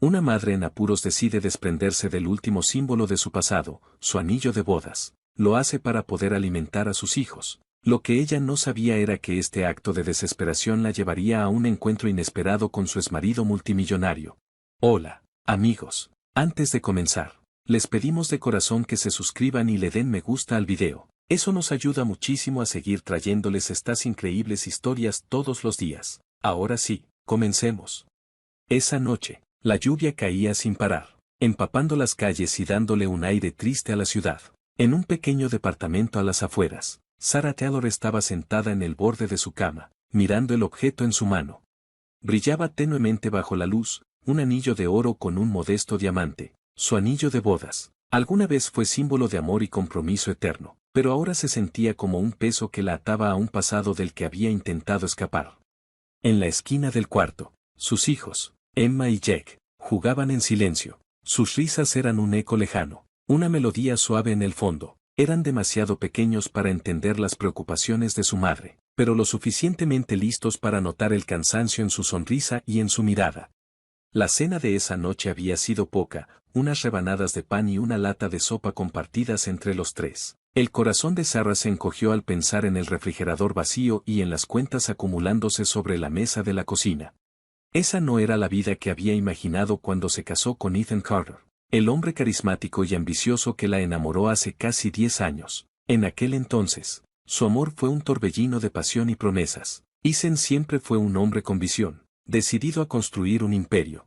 Una madre en apuros decide desprenderse del último símbolo de su pasado, su anillo de bodas. Lo hace para poder alimentar a sus hijos. Lo que ella no sabía era que este acto de desesperación la llevaría a un encuentro inesperado con su exmarido multimillonario. Hola, amigos. Antes de comenzar, les pedimos de corazón que se suscriban y le den me gusta al video. Eso nos ayuda muchísimo a seguir trayéndoles estas increíbles historias todos los días. Ahora sí, comencemos. Esa noche, la lluvia caía sin parar, empapando las calles y dándole un aire triste a la ciudad. En un pequeño departamento a las afueras, Sarah Taylor estaba sentada en el borde de su cama, mirando el objeto en su mano. Brillaba tenuemente bajo la luz, un anillo de oro con un modesto diamante, su anillo de bodas. Alguna vez fue símbolo de amor y compromiso eterno, pero ahora se sentía como un peso que la ataba a un pasado del que había intentado escapar. En la esquina del cuarto, sus hijos, Emma y Jake, jugaban en silencio. Sus risas eran un eco lejano, una melodía suave en el fondo. Eran demasiado pequeños para entender las preocupaciones de su madre, pero lo suficientemente listos para notar el cansancio en su sonrisa y en su mirada. La cena de esa noche había sido poca, unas rebanadas de pan y una lata de sopa compartidas entre los tres. El corazón de Sarah se encogió al pensar en el refrigerador vacío y en las cuentas acumulándose sobre la mesa de la cocina. Esa no era la vida que había imaginado cuando se casó con Ethan Carter, el hombre carismático y ambicioso que la enamoró hace casi 10 años. En aquel entonces, su amor fue un torbellino de pasión y promesas. Ethan siempre fue un hombre con visión, decidido a construir un imperio.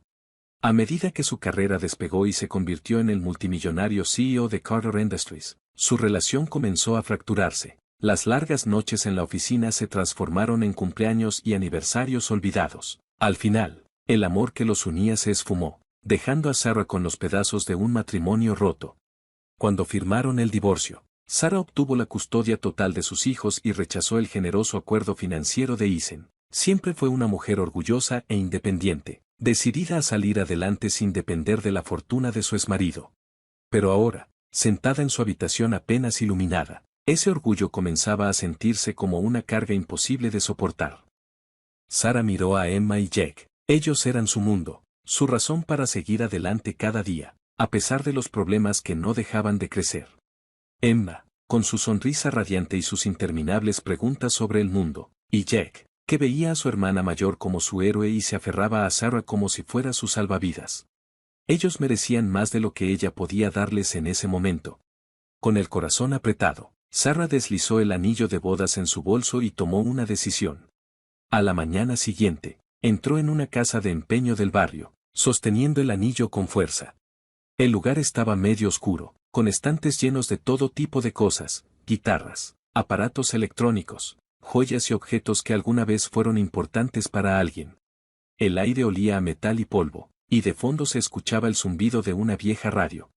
A medida que su carrera despegó y se convirtió en el multimillonario CEO de Carter Industries, su relación comenzó a fracturarse. Las largas noches en la oficina se transformaron en cumpleaños y aniversarios olvidados. Al final, el amor que los unía se esfumó, dejando a Sarah con los pedazos de un matrimonio roto. Cuando firmaron el divorcio, Sarah obtuvo la custodia total de sus hijos y rechazó el generoso acuerdo financiero de Ethan. Siempre fue una mujer orgullosa e independiente, decidida a salir adelante sin depender de la fortuna de su exmarido. Pero ahora, sentada en su habitación apenas iluminada, ese orgullo comenzaba a sentirse como una carga imposible de soportar. Sarah miró a Emma y Jake. Ellos eran su mundo, su razón para seguir adelante cada día, a pesar de los problemas que no dejaban de crecer. Emma, con su sonrisa radiante y sus interminables preguntas sobre el mundo, y Jake, que veía a su hermana mayor como su héroe y se aferraba a Sarah como si fuera su salvavidas. Ellos merecían más de lo que ella podía darles en ese momento. Con el corazón apretado, Sarah deslizó el anillo de bodas en su bolso y tomó una decisión. A la mañana siguiente, entró en una casa de empeño del barrio, sosteniendo el anillo con fuerza. El lugar estaba medio oscuro, con estantes llenos de todo tipo de cosas, guitarras, aparatos electrónicos, joyas y objetos que alguna vez fueron importantes para alguien. El aire olía a metal y polvo, y de fondo se escuchaba el zumbido de una vieja radio.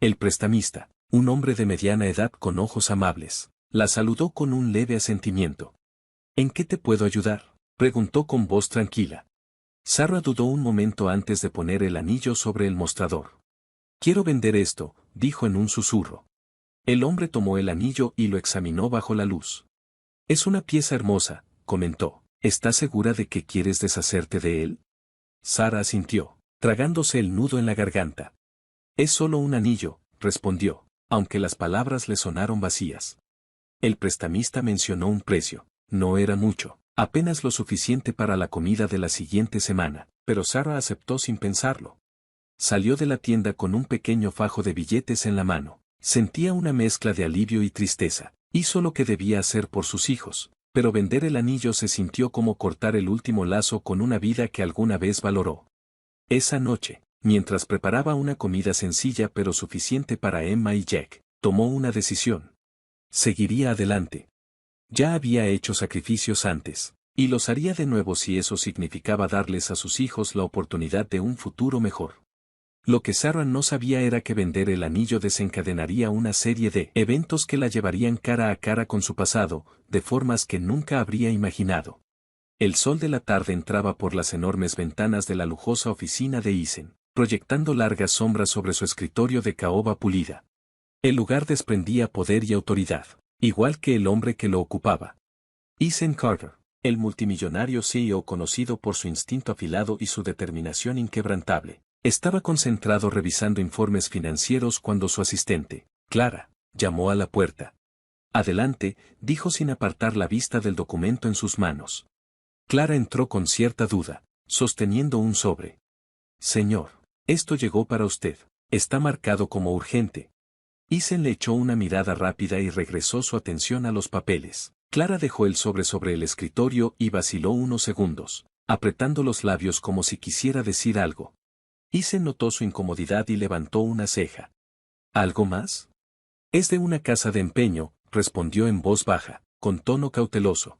El prestamista, un hombre de mediana edad con ojos amables, la saludó con un leve asentimiento. ¿En qué te puedo ayudar?, preguntó con voz tranquila. Sarah dudó un momento antes de poner el anillo sobre el mostrador. Quiero vender esto, dijo en un susurro. El hombre tomó el anillo y lo examinó bajo la luz. Es una pieza hermosa, comentó. ¿Estás segura de que quieres deshacerte de él? Sarah asintió, tragándose el nudo en la garganta. Es solo un anillo, respondió, aunque las palabras le sonaron vacías. El prestamista mencionó un precio. No era mucho, apenas lo suficiente para la comida de la siguiente semana, pero Sarah aceptó sin pensarlo. Salió de la tienda con un pequeño fajo de billetes en la mano. Sentía una mezcla de alivio y tristeza. Hizo lo que debía hacer por sus hijos, pero vender el anillo se sintió como cortar el último lazo con una vida que alguna vez valoró. Esa noche, mientras preparaba una comida sencilla pero suficiente para Emma y Jack, tomó una decisión. Seguiría adelante. Ya había hecho sacrificios antes, y los haría de nuevo si eso significaba darles a sus hijos la oportunidad de un futuro mejor. Lo que Sarah no sabía era que vender el anillo desencadenaría una serie de eventos que la llevarían cara a cara con su pasado, de formas que nunca habría imaginado. El sol de la tarde entraba por las enormes ventanas de la lujosa oficina de Ethan, proyectando largas sombras sobre su escritorio de caoba pulida. El lugar desprendía poder y autoridad, igual que el hombre que lo ocupaba. Ethan Carter, el multimillonario CEO conocido por su instinto afilado y su determinación inquebrantable, Estaba concentrado revisando informes financieros cuando su asistente, Clara, llamó a la puerta. Adelante, dijo sin apartar la vista del documento en sus manos. Clara entró con cierta duda, sosteniendo un sobre. Señor, esto llegó para usted. Está marcado como urgente. Isen le echó una mirada rápida y regresó su atención a los papeles. Clara dejó el sobre el escritorio y vaciló unos segundos, apretando los labios como si quisiera decir algo. Isen notó su incomodidad y levantó una ceja. ¿Algo más? Es de una casa de empeño, respondió en voz baja, con tono cauteloso.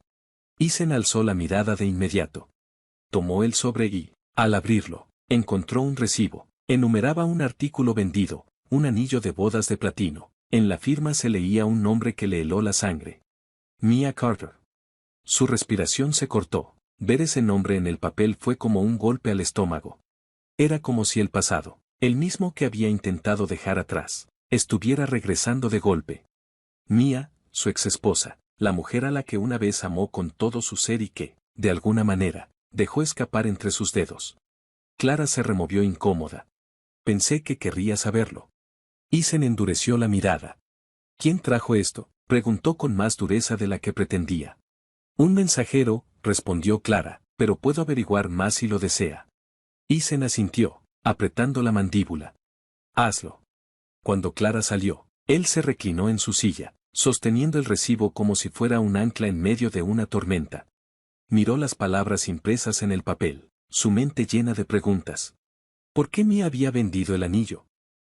Isen alzó la mirada de inmediato. Tomó el sobre y, al abrirlo, encontró un recibo. Enumeraba un artículo vendido, un anillo de bodas de platino. En la firma se leía un nombre que le heló la sangre. Mia Carter. Su respiración se cortó. Ver ese nombre en el papel fue como un golpe al estómago. Era como si el pasado, el mismo que había intentado dejar atrás, estuviera regresando de golpe. Mia, su exesposa, la mujer a la que una vez amó con todo su ser y que, de alguna manera, dejó escapar entre sus dedos. Clara se removió incómoda. Pensé que querría saberlo. Isen endureció la mirada. ¿Quién trajo esto?, preguntó con más dureza de la que pretendía. Un mensajero, respondió Clara, pero puedo averiguar más si lo desea. Isen asintió, apretando la mandíbula. Hazlo. Cuando Clara salió, él se reclinó en su silla, sosteniendo el recibo como si fuera un ancla en medio de una tormenta. Miró las palabras impresas en el papel, su mente llena de preguntas. ¿Por qué Mia había vendido el anillo?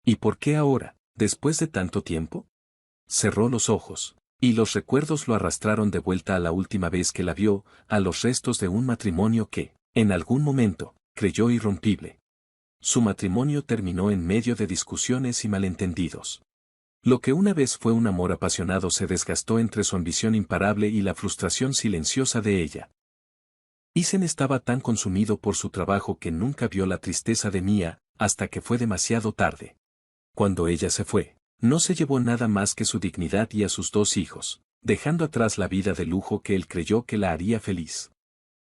¿Y por qué ahora, después de tanto tiempo? Cerró los ojos, y los recuerdos lo arrastraron de vuelta a la última vez que la vio, a los restos de un matrimonio que, en algún momento, creyó irrompible. Su matrimonio terminó en medio de discusiones y malentendidos. Lo que una vez fue un amor apasionado se desgastó entre su ambición imparable y la frustración silenciosa de ella. Isen estaba tan consumido por su trabajo que nunca vio la tristeza de Mia, hasta que fue demasiado tarde. Cuando ella se fue, no se llevó nada más que su dignidad y a sus 2 hijos, dejando atrás la vida de lujo que él creyó que la haría feliz.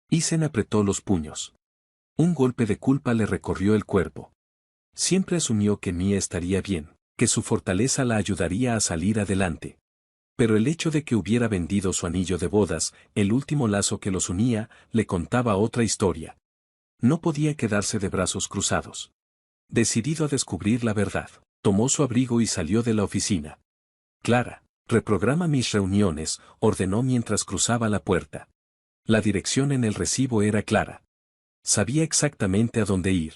Isen apretó los puños. Un golpe de culpa le recorrió el cuerpo. Siempre asumió que Mia estaría bien, que su fortaleza la ayudaría a salir adelante. Pero el hecho de que hubiera vendido su anillo de bodas, el último lazo que los unía, le contaba otra historia. No podía quedarse de brazos cruzados. Decidido a descubrir la verdad, tomó su abrigo y salió de la oficina. Clara, reprograma mis reuniones, ordenó mientras cruzaba la puerta. La dirección en el recibo era clara. Sabía exactamente a dónde ir.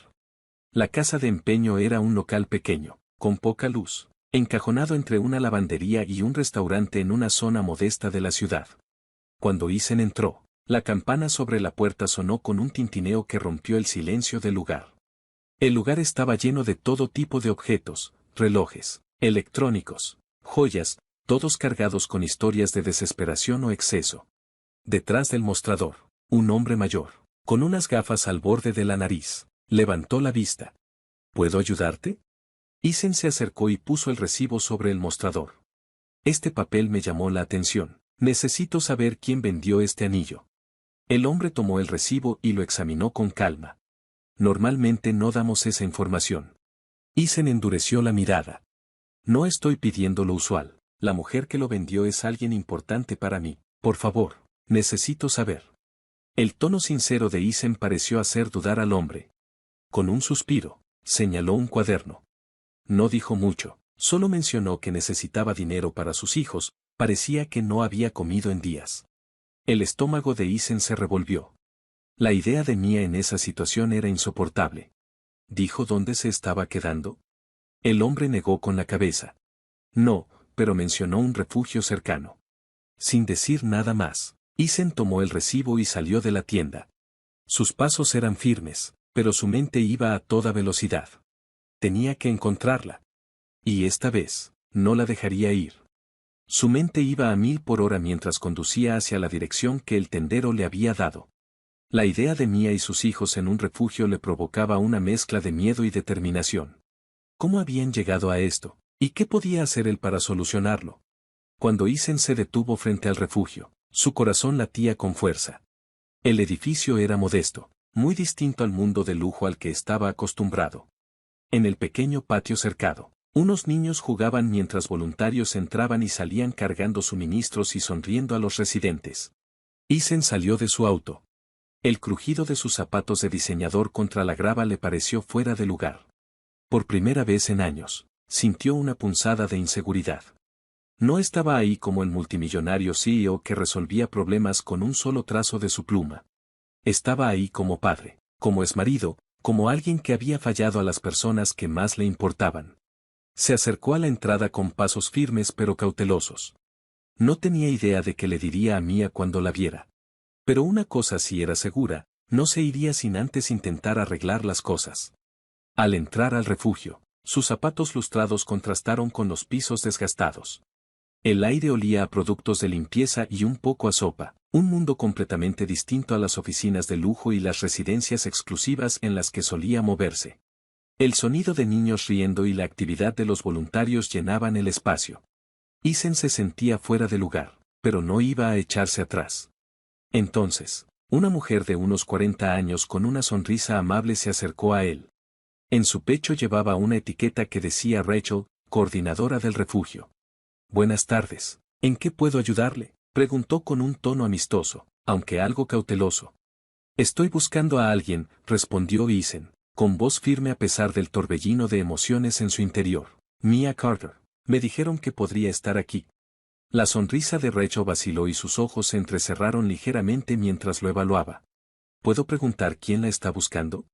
La casa de empeño era un local pequeño, con poca luz, encajonado entre una lavandería y un restaurante en una zona modesta de la ciudad. Cuando Isen entró, la campana sobre la puerta sonó con un tintineo que rompió el silencio del lugar. El lugar estaba lleno de todo tipo de objetos, relojes, electrónicos, joyas, todos cargados con historias de desesperación o exceso. Detrás del mostrador, un hombre mayor, con unas gafas al borde de la nariz, levantó la vista. ¿Puedo ayudarte? Isen se acercó y puso el recibo sobre el mostrador. Este papel me llamó la atención. Necesito saber quién vendió este anillo. El hombre tomó el recibo y lo examinó con calma. Normalmente no damos esa información. Isen endureció la mirada. No estoy pidiendo lo usual. La mujer que lo vendió es alguien importante para mí. Por favor, necesito saber. El tono sincero de Isen pareció hacer dudar al hombre. Con un suspiro, señaló un cuaderno. No dijo mucho, solo mencionó que necesitaba dinero para sus hijos, parecía que no había comido en días. El estómago de Isen se revolvió. La idea de Mia en esa situación era insoportable. ¿Dijo dónde se estaba quedando? El hombre negó con la cabeza. No, pero mencionó un refugio cercano. Sin decir nada más, Isen tomó el recibo y salió de la tienda. Sus pasos eran firmes, pero su mente iba a toda velocidad. Tenía que encontrarla. Y esta vez, no la dejaría ir. Su mente iba a 1000 por hora mientras conducía hacia la dirección que el tendero le había dado. La idea de Mia y sus hijos en un refugio le provocaba una mezcla de miedo y determinación. ¿Cómo habían llegado a esto? ¿Y qué podía hacer él para solucionarlo? Cuando Isen se detuvo frente al refugio, su corazón latía con fuerza. El edificio era modesto, muy distinto al mundo de lujo al que estaba acostumbrado. En el pequeño patio cercado, unos niños jugaban mientras voluntarios entraban y salían cargando suministros y sonriendo a los residentes. Isen salió de su auto. El crujido de sus zapatos de diseñador contra la grava le pareció fuera de lugar. Por primera vez en años, sintió una punzada de inseguridad. No estaba ahí como el multimillonario CEO que resolvía problemas con un solo trazo de su pluma. Estaba ahí como padre, como exmarido, como alguien que había fallado a las personas que más le importaban. Se acercó a la entrada con pasos firmes pero cautelosos. No tenía idea de qué le diría a Mia cuando la viera. Pero una cosa sí era segura, no se iría sin antes intentar arreglar las cosas. Al entrar al refugio, sus zapatos lustrados contrastaron con los pisos desgastados. El aire olía a productos de limpieza y un poco a sopa, un mundo completamente distinto a las oficinas de lujo y las residencias exclusivas en las que solía moverse. El sonido de niños riendo y la actividad de los voluntarios llenaban el espacio. Isen se sentía fuera de lugar, pero no iba a echarse atrás. Entonces, una mujer de unos 40 años con una sonrisa amable se acercó a él. En su pecho llevaba una etiqueta que decía Rachel, coordinadora del refugio. Buenas tardes. ¿En qué puedo ayudarle?, preguntó con un tono amistoso, aunque algo cauteloso. Estoy buscando a alguien, respondió Isen, con voz firme a pesar del torbellino de emociones en su interior. Mia Carter. Me dijeron que podría estar aquí. La sonrisa de Rachel vaciló y sus ojos se entrecerraron ligeramente mientras lo evaluaba. ¿Puedo preguntar quién la está buscando?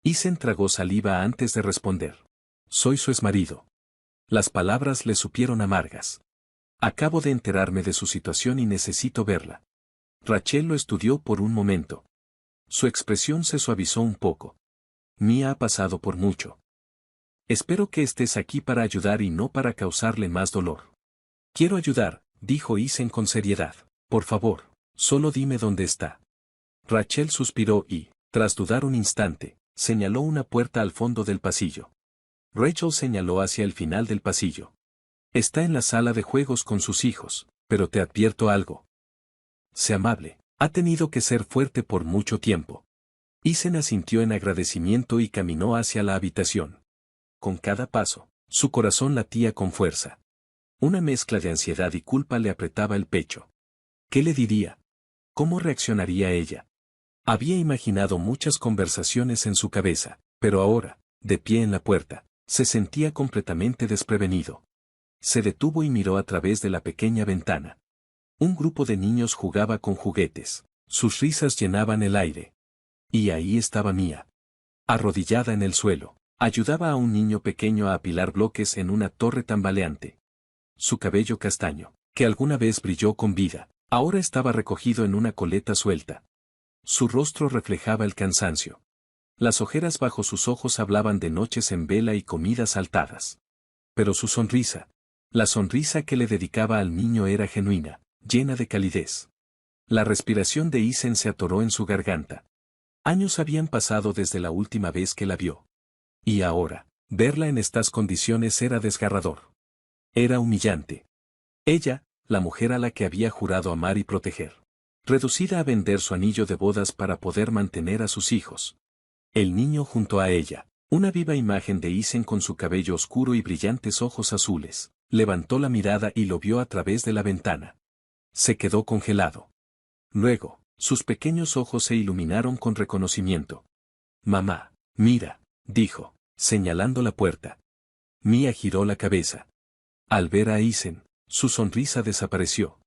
Isen tragó saliva antes de responder. Soy su exmarido. Las palabras le supieron amargas. Acabo de enterarme de su situación y necesito verla. Rachel lo estudió por un momento. Su expresión se suavizó un poco. Mia ha pasado por mucho. Espero que estés aquí para ayudar y no para causarle más dolor. Quiero ayudar, dijo Isen con seriedad. Por favor, solo dime dónde está. Rachel suspiró y, tras dudar un instante, señaló una puerta al fondo del pasillo. Rachel señaló hacia el final del pasillo. Está en la sala de juegos con sus hijos, pero te advierto algo. Sé amable. Ha tenido que ser fuerte por mucho tiempo. Isen asintió en agradecimiento y caminó hacia la habitación. Con cada paso, su corazón latía con fuerza. Una mezcla de ansiedad y culpa le apretaba el pecho. ¿Qué le diría? ¿Cómo reaccionaría ella? Había imaginado muchas conversaciones en su cabeza, pero ahora, de pie en la puerta, se sentía completamente desprevenido. Se detuvo y miró a través de la pequeña ventana. Un grupo de niños jugaba con juguetes. Sus risas llenaban el aire. Y ahí estaba Mia. Arrodillada en el suelo, ayudaba a un niño pequeño a apilar bloques en una torre tambaleante. Su cabello castaño, que alguna vez brilló con vida, ahora estaba recogido en una coleta suelta. Su rostro reflejaba el cansancio. Las ojeras bajo sus ojos hablaban de noches en vela y comidas saltadas. Pero su sonrisa, la sonrisa que le dedicaba al niño era genuina, llena de calidez. La respiración de Isen se atoró en su garganta. Años habían pasado desde la última vez que la vio. Y ahora, verla en estas condiciones era desgarrador. Era humillante. Ella, la mujer a la que había jurado amar y proteger. Reducida a vender su anillo de bodas para poder mantener a sus hijos. El niño junto a ella, una viva imagen de Isen con su cabello oscuro y brillantes ojos azules, levantó la mirada y lo vio a través de la ventana. Se quedó congelado. Luego, sus pequeños ojos se iluminaron con reconocimiento. Mamá, mira, dijo, señalando la puerta. Mia giró la cabeza. Al ver a Isen, su sonrisa desapareció.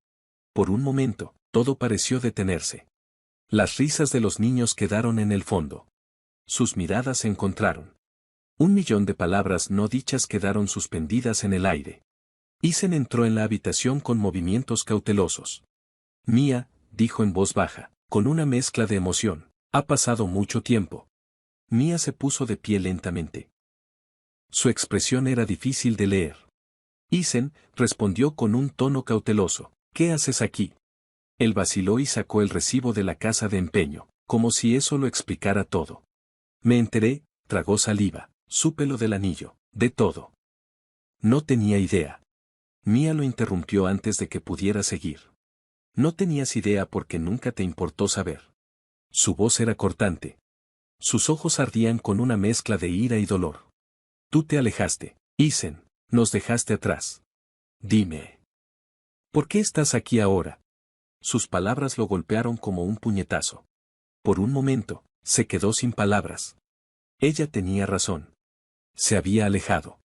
Por un momento, todo pareció detenerse. Las risas de los niños quedaron en el fondo. Sus miradas se encontraron. 1.000.000 de palabras no dichas quedaron suspendidas en el aire. Isen entró en la habitación con movimientos cautelosos. Mia, dijo en voz baja, con una mezcla de emoción, ha pasado mucho tiempo. Mia se puso de pie lentamente. Su expresión era difícil de leer. Isen respondió con un tono cauteloso, ¿qué haces aquí? Él vaciló y sacó el recibo de la casa de empeño, como si eso lo explicara todo. Me enteré, tragó saliva, supe lo del anillo, de todo. No tenía idea. Mia lo interrumpió antes de que pudiera seguir. No tenías idea porque nunca te importó saber. Su voz era cortante. Sus ojos ardían con una mezcla de ira y dolor. Tú te alejaste, Isen, nos dejaste atrás. Dime. ¿Por qué estás aquí ahora? Sus palabras lo golpearon como un puñetazo. Por un momento, se quedó sin palabras. Ella tenía razón. Se había alejado.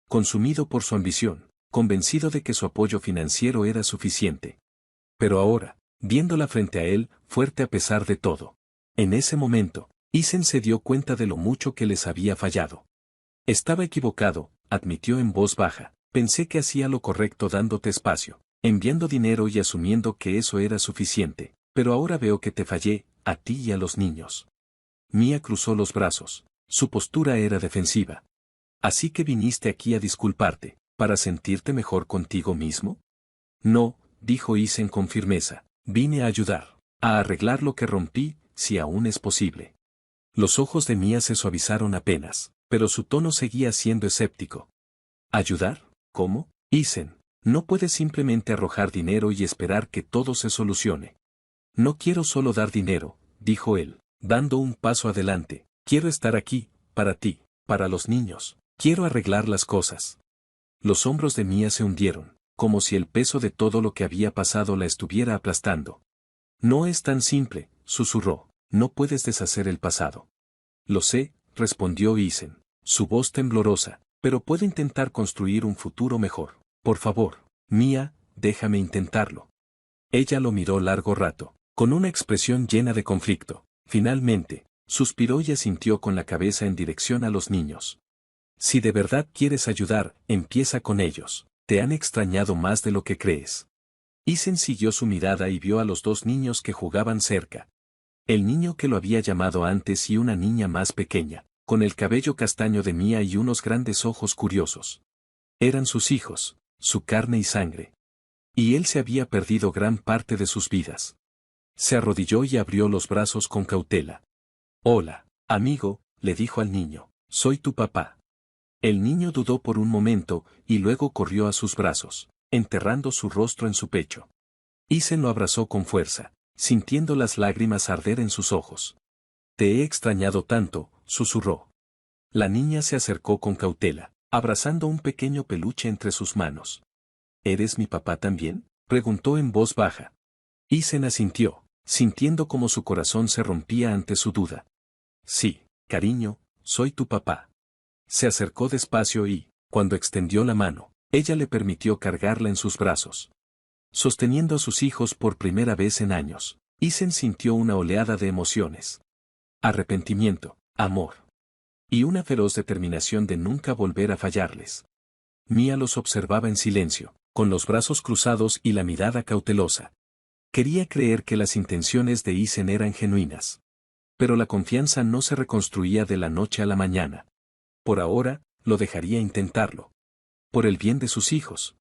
Consumido por su ambición, convencido de que su apoyo financiero era suficiente. Pero ahora, viéndola frente a él, fuerte a pesar de todo. En ese momento, Isen se dio cuenta de lo mucho que les había fallado. Estaba equivocado, admitió en voz baja. Pensé que hacía lo correcto dándote espacio, enviando dinero y asumiendo que eso era suficiente, pero ahora veo que te fallé, a ti y a los niños. Mia cruzó los brazos. Su postura era defensiva. ¿Así que viniste aquí a disculparte, para sentirte mejor contigo mismo? No, dijo Isen con firmeza. Vine a ayudar, a arreglar lo que rompí, si aún es posible. Los ojos de Mia se suavizaron apenas, pero su tono seguía siendo escéptico. ¿Ayudar? ¿Cómo? Isen, no puedes simplemente arrojar dinero y esperar que todo se solucione. No quiero solo dar dinero, dijo él, dando un paso adelante. Quiero estar aquí, para ti, para los niños. Quiero arreglar las cosas. Los hombros de Mia se hundieron, como si el peso de todo lo que había pasado la estuviera aplastando. No es tan simple, susurró. No puedes deshacer el pasado. Lo sé, respondió Isen, su voz temblorosa, pero puedo intentar construir un futuro mejor. Por favor, Mia, déjame intentarlo. Ella lo miró largo rato, con una expresión llena de conflicto. Finalmente, suspiró y asintió con la cabeza en dirección a los niños. Si de verdad quieres ayudar, empieza con ellos. Te han extrañado más de lo que crees. Isen siguió su mirada y vio a los dos niños que jugaban cerca. El niño que lo había llamado antes y una niña más pequeña, con el cabello castaño de Mia y unos grandes ojos curiosos. Eran sus hijos, su carne y sangre. Y él se había perdido gran parte de sus vidas. Se arrodilló y abrió los brazos con cautela. Hola, amigo, le dijo al niño, soy tu papá. El niño dudó por un momento, y luego corrió a sus brazos, enterrando su rostro en su pecho. Isen lo abrazó con fuerza, sintiendo las lágrimas arder en sus ojos. Te he extrañado tanto, susurró. La niña se acercó con cautela, abrazando un pequeño peluche entre sus manos. ¿Eres mi papá también? Preguntó en voz baja. Isen asintió, sintiendo como su corazón se rompía ante su duda. Sí, cariño, soy tu papá. Se acercó despacio y, cuando extendió la mano, ella le permitió cargarla en sus brazos. Sosteniendo a sus hijos por primera vez en años, Isen sintió una oleada de emociones. Arrepentimiento, amor. Y una feroz determinación de nunca volver a fallarles. Mia los observaba en silencio, con los brazos cruzados y la mirada cautelosa. Quería creer que las intenciones de Isen eran genuinas. Pero la confianza no se reconstruía de la noche a la mañana. Por ahora, lo dejaría intentarlo. Por el bien de sus hijos.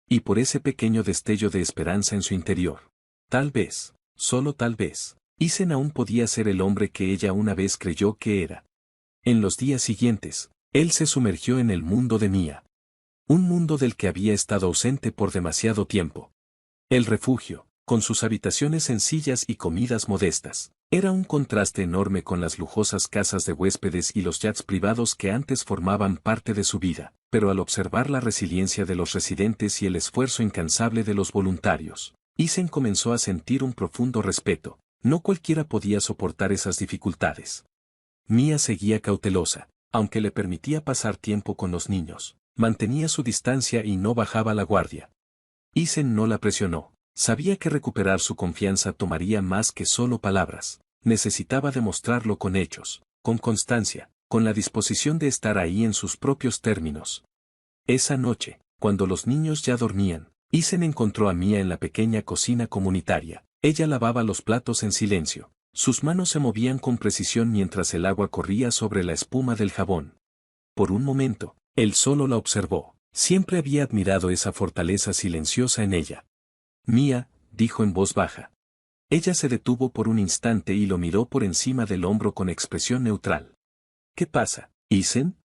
Y por ese pequeño destello de esperanza en su interior. Tal vez, solo tal vez, Isen aún podía ser el hombre que ella una vez creyó que era. En los días siguientes, él se sumergió en el mundo de Mia. Un mundo del que había estado ausente por demasiado tiempo. El refugio, con sus habitaciones sencillas y comidas modestas, era un contraste enorme con las lujosas casas de huéspedes y los yachts privados que antes formaban parte de su vida, pero al observar la resiliencia de los residentes y el esfuerzo incansable de los voluntarios, Isen comenzó a sentir un profundo respeto. No cualquiera podía soportar esas dificultades. Mia seguía cautelosa, aunque le permitía pasar tiempo con los niños, mantenía su distancia y no bajaba la guardia. Isen no la presionó. Sabía que recuperar su confianza tomaría más que solo palabras. Necesitaba demostrarlo con hechos, con constancia, con la disposición de estar ahí en sus propios términos. Esa noche, cuando los niños ya dormían, Isen encontró a Mia en la pequeña cocina comunitaria. Ella lavaba los platos en silencio. Sus manos se movían con precisión mientras el agua corría sobre la espuma del jabón. Por un momento, él solo la observó. Siempre había admirado esa fortaleza silenciosa en ella. Mia, dijo en voz baja. Ella se detuvo por un instante y lo miró por encima del hombro con expresión neutral. ¿Qué pasa, Isen?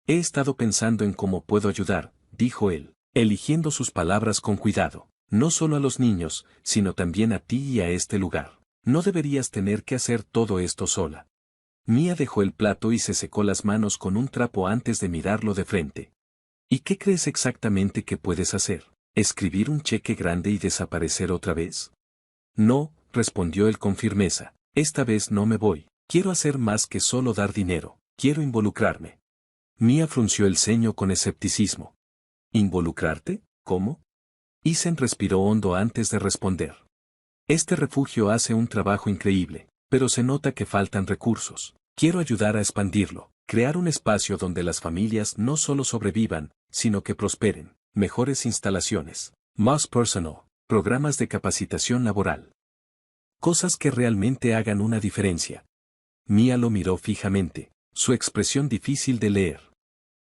He estado pensando en cómo puedo ayudar, dijo él, eligiendo sus palabras con cuidado. No solo a los niños, sino también a ti y a este lugar. No deberías tener que hacer todo esto sola. Mia dejó el plato y se secó las manos con un trapo antes de mirarlo de frente. ¿Y qué crees exactamente que puedes hacer? ¿Escribir un cheque grande y desaparecer otra vez? No, respondió él con firmeza. Esta vez no me voy. Quiero hacer más que solo dar dinero. Quiero involucrarme. Mia frunció el ceño con escepticismo. ¿Involucrarte? ¿Cómo? Isen respiró hondo antes de responder. Este refugio hace un trabajo increíble, pero se nota que faltan recursos. Quiero ayudar a expandirlo, crear un espacio donde las familias no solo sobrevivan, sino que prosperen, mejores instalaciones, más personal, programas de capacitación laboral. Cosas que realmente hagan una diferencia. Mia lo miró fijamente, su expresión difícil de leer.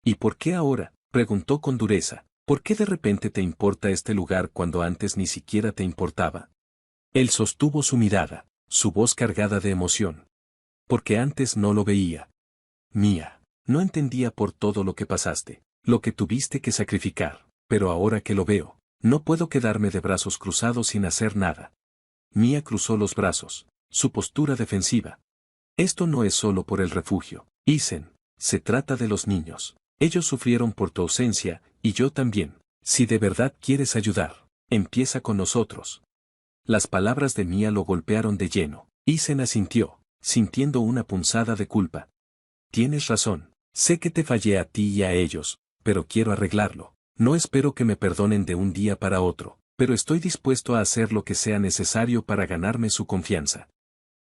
¿Y por qué ahora? Preguntó con dureza. ¿Por qué de repente te importa este lugar cuando antes ni siquiera te importaba? Él sostuvo su mirada, su voz cargada de emoción. Porque antes no lo veía. Mia, no entendía por todo lo que pasaste, lo que tuviste que sacrificar, pero ahora que lo veo, no puedo quedarme de brazos cruzados sin hacer nada. Mia cruzó los brazos, su postura defensiva. Esto no es solo por el refugio, Isen, se trata de los niños. Ellos sufrieron por tu ausencia, y yo también. Si de verdad quieres ayudar, empieza con nosotros. Las palabras de Mia lo golpearon de lleno. Isen asintió, sintiendo una punzada de culpa. Tienes razón, sé que te fallé a ti y a ellos, pero quiero arreglarlo. No espero que me perdonen de un día para otro, pero estoy dispuesto a hacer lo que sea necesario para ganarme su confianza.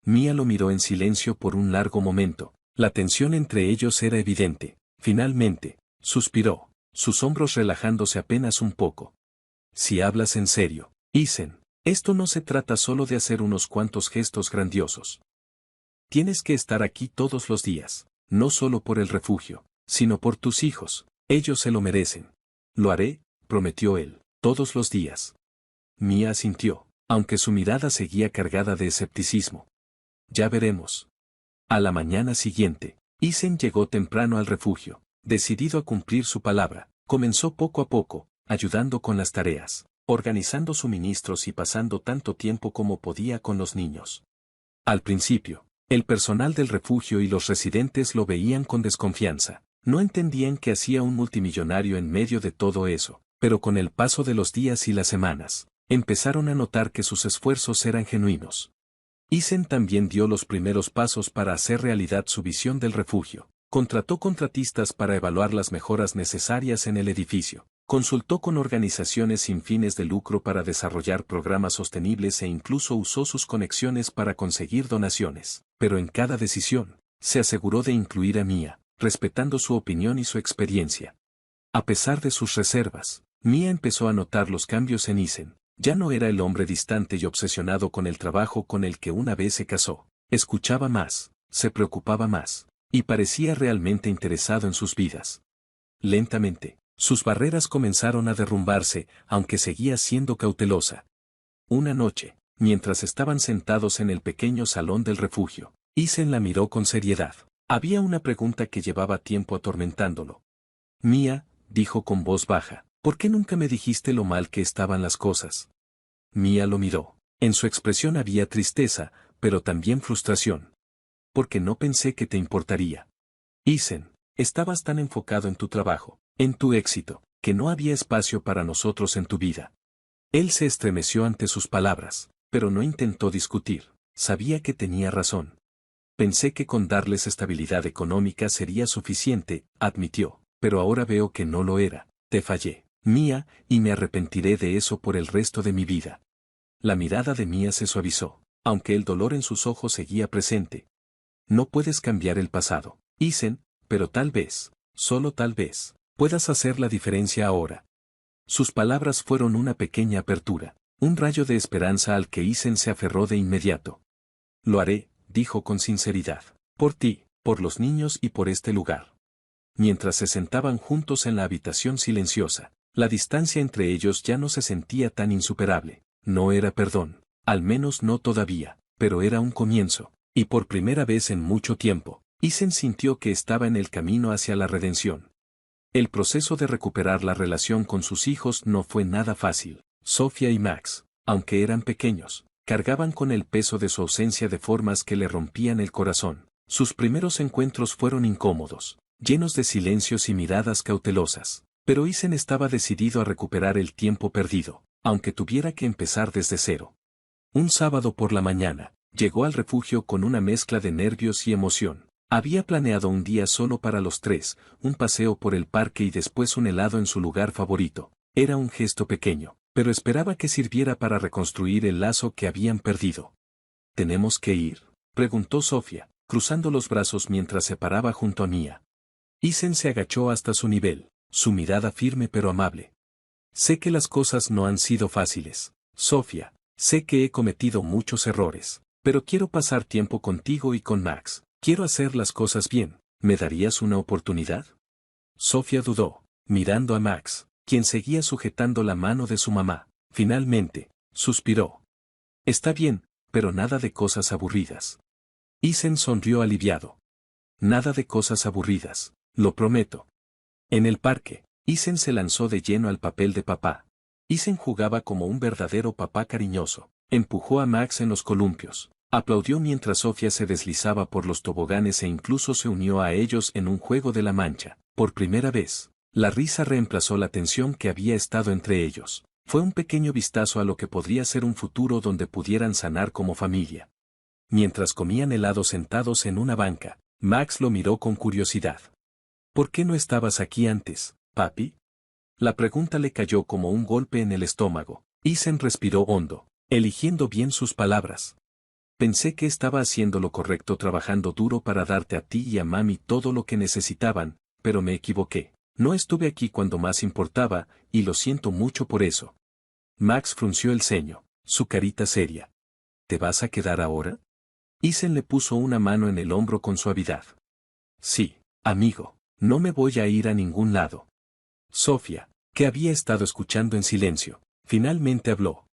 Mia lo miró en silencio por un largo momento. La tensión entre ellos era evidente. Finalmente, suspiró, sus hombros relajándose apenas un poco. Si hablas en serio, Isen, esto no se trata solo de hacer unos cuantos gestos grandiosos. Tienes que estar aquí todos los días, no solo por el refugio, sino por tus hijos, ellos se lo merecen. Lo haré, prometió él, todos los días. Mia asintió, aunque su mirada seguía cargada de escepticismo. Ya veremos. A la mañana siguiente, Isen llegó temprano al refugio, decidido a cumplir su palabra. Comenzó poco a poco, ayudando con las tareas, organizando suministros y pasando tanto tiempo como podía con los niños. Al principio, el personal del refugio y los residentes lo veían con desconfianza. No entendían qué hacía un multimillonario en medio de todo eso, pero con el paso de los días y las semanas, empezaron a notar que sus esfuerzos eran genuinos. Isen también dio los primeros pasos para hacer realidad su visión del refugio. Contrató contratistas para evaluar las mejoras necesarias en el edificio. Consultó con organizaciones sin fines de lucro para desarrollar programas sostenibles e incluso usó sus conexiones para conseguir donaciones. Pero en cada decisión, se aseguró de incluir a Mia, respetando su opinión y su experiencia. A pesar de sus reservas, Mia empezó a notar los cambios en Isen. Ya no era el hombre distante y obsesionado con el trabajo con el que una vez se casó. Escuchaba más, se preocupaba más, y parecía realmente interesado en sus vidas. Lentamente, sus barreras comenzaron a derrumbarse, aunque seguía siendo cautelosa. Una noche, mientras estaban sentados en el pequeño salón del refugio, Isen la miró con seriedad. Había una pregunta que llevaba tiempo atormentándolo. Mia, dijo con voz baja, ¿por qué nunca me dijiste lo mal que estaban las cosas? Mia lo miró. En su expresión había tristeza, pero también frustración. Porque no pensé que te importaría. Isen, estabas tan enfocado en tu trabajo, en tu éxito, que no había espacio para nosotros en tu vida. Él se estremeció ante sus palabras, pero no intentó discutir. Sabía que tenía razón. Pensé que con darles estabilidad económica sería suficiente, admitió, pero ahora veo que no lo era. Te fallé, Mia, y me arrepentiré de eso por el resto de mi vida. La mirada de Mia se suavizó, aunque el dolor en sus ojos seguía presente. No puedes cambiar el pasado, Isen, pero tal vez, solo tal vez, puedas hacer la diferencia ahora. Sus palabras fueron una pequeña apertura, un rayo de esperanza al que Isen se aferró de inmediato. Lo haré, dijo con sinceridad, por ti, por los niños y por este lugar. Mientras se sentaban juntos en la habitación silenciosa, la distancia entre ellos ya no se sentía tan insuperable. No era perdón, al menos no todavía, pero era un comienzo, y por primera vez en mucho tiempo, Isen sintió que estaba en el camino hacia la redención. El proceso de recuperar la relación con sus hijos no fue nada fácil. Sofía y Max, aunque eran pequeños, cargaban con el peso de su ausencia de formas que le rompían el corazón. Sus primeros encuentros fueron incómodos, llenos de silencios y miradas cautelosas. Pero Isen estaba decidido a recuperar el tiempo perdido, aunque tuviera que empezar desde cero. Un sábado por la mañana, llegó al refugio con una mezcla de nervios y emoción. Había planeado un día solo para los tres, un paseo por el parque y después un helado en su lugar favorito. Era un gesto pequeño, pero esperaba que sirviera para reconstruir el lazo que habían perdido. ¿Tenemos que ir?, preguntó Sofía, cruzando los brazos mientras se paraba junto a Mia. Isen se agachó hasta su nivel, su mirada firme pero amable. Sé que las cosas no han sido fáciles, Sofía, sé que he cometido muchos errores, pero quiero pasar tiempo contigo y con Max. Quiero hacer las cosas bien. ¿Me darías una oportunidad? Sofía dudó, mirando a Max, quien seguía sujetando la mano de su mamá. Finalmente, suspiró. Está bien, pero nada de cosas aburridas. Isen sonrió aliviado. Nada de cosas aburridas, lo prometo. En el parque, Isen se lanzó de lleno al papel de papá. Isen jugaba como un verdadero papá cariñoso. Empujó a Max en los columpios. Aplaudió mientras Sofía se deslizaba por los toboganes e incluso se unió a ellos en un juego de la mancha. Por primera vez, la risa reemplazó la tensión que había estado entre ellos. Fue un pequeño vistazo a lo que podría ser un futuro donde pudieran sanar como familia. Mientras comían helado sentados en una banca, Max lo miró con curiosidad. ¿Por qué no estabas aquí antes, papi? La pregunta le cayó como un golpe en el estómago. Isen respiró hondo, eligiendo bien sus palabras. Pensé que estaba haciendo lo correcto trabajando duro para darte a ti y a mami todo lo que necesitaban, pero me equivoqué. No estuve aquí cuando más importaba, y lo siento mucho por eso. Max frunció el ceño, su carita seria. ¿Te vas a quedar ahora? Isen le puso una mano en el hombro con suavidad. Sí, amigo, no me voy a ir a ningún lado. Sofía, que había estado escuchando en silencio, finalmente habló.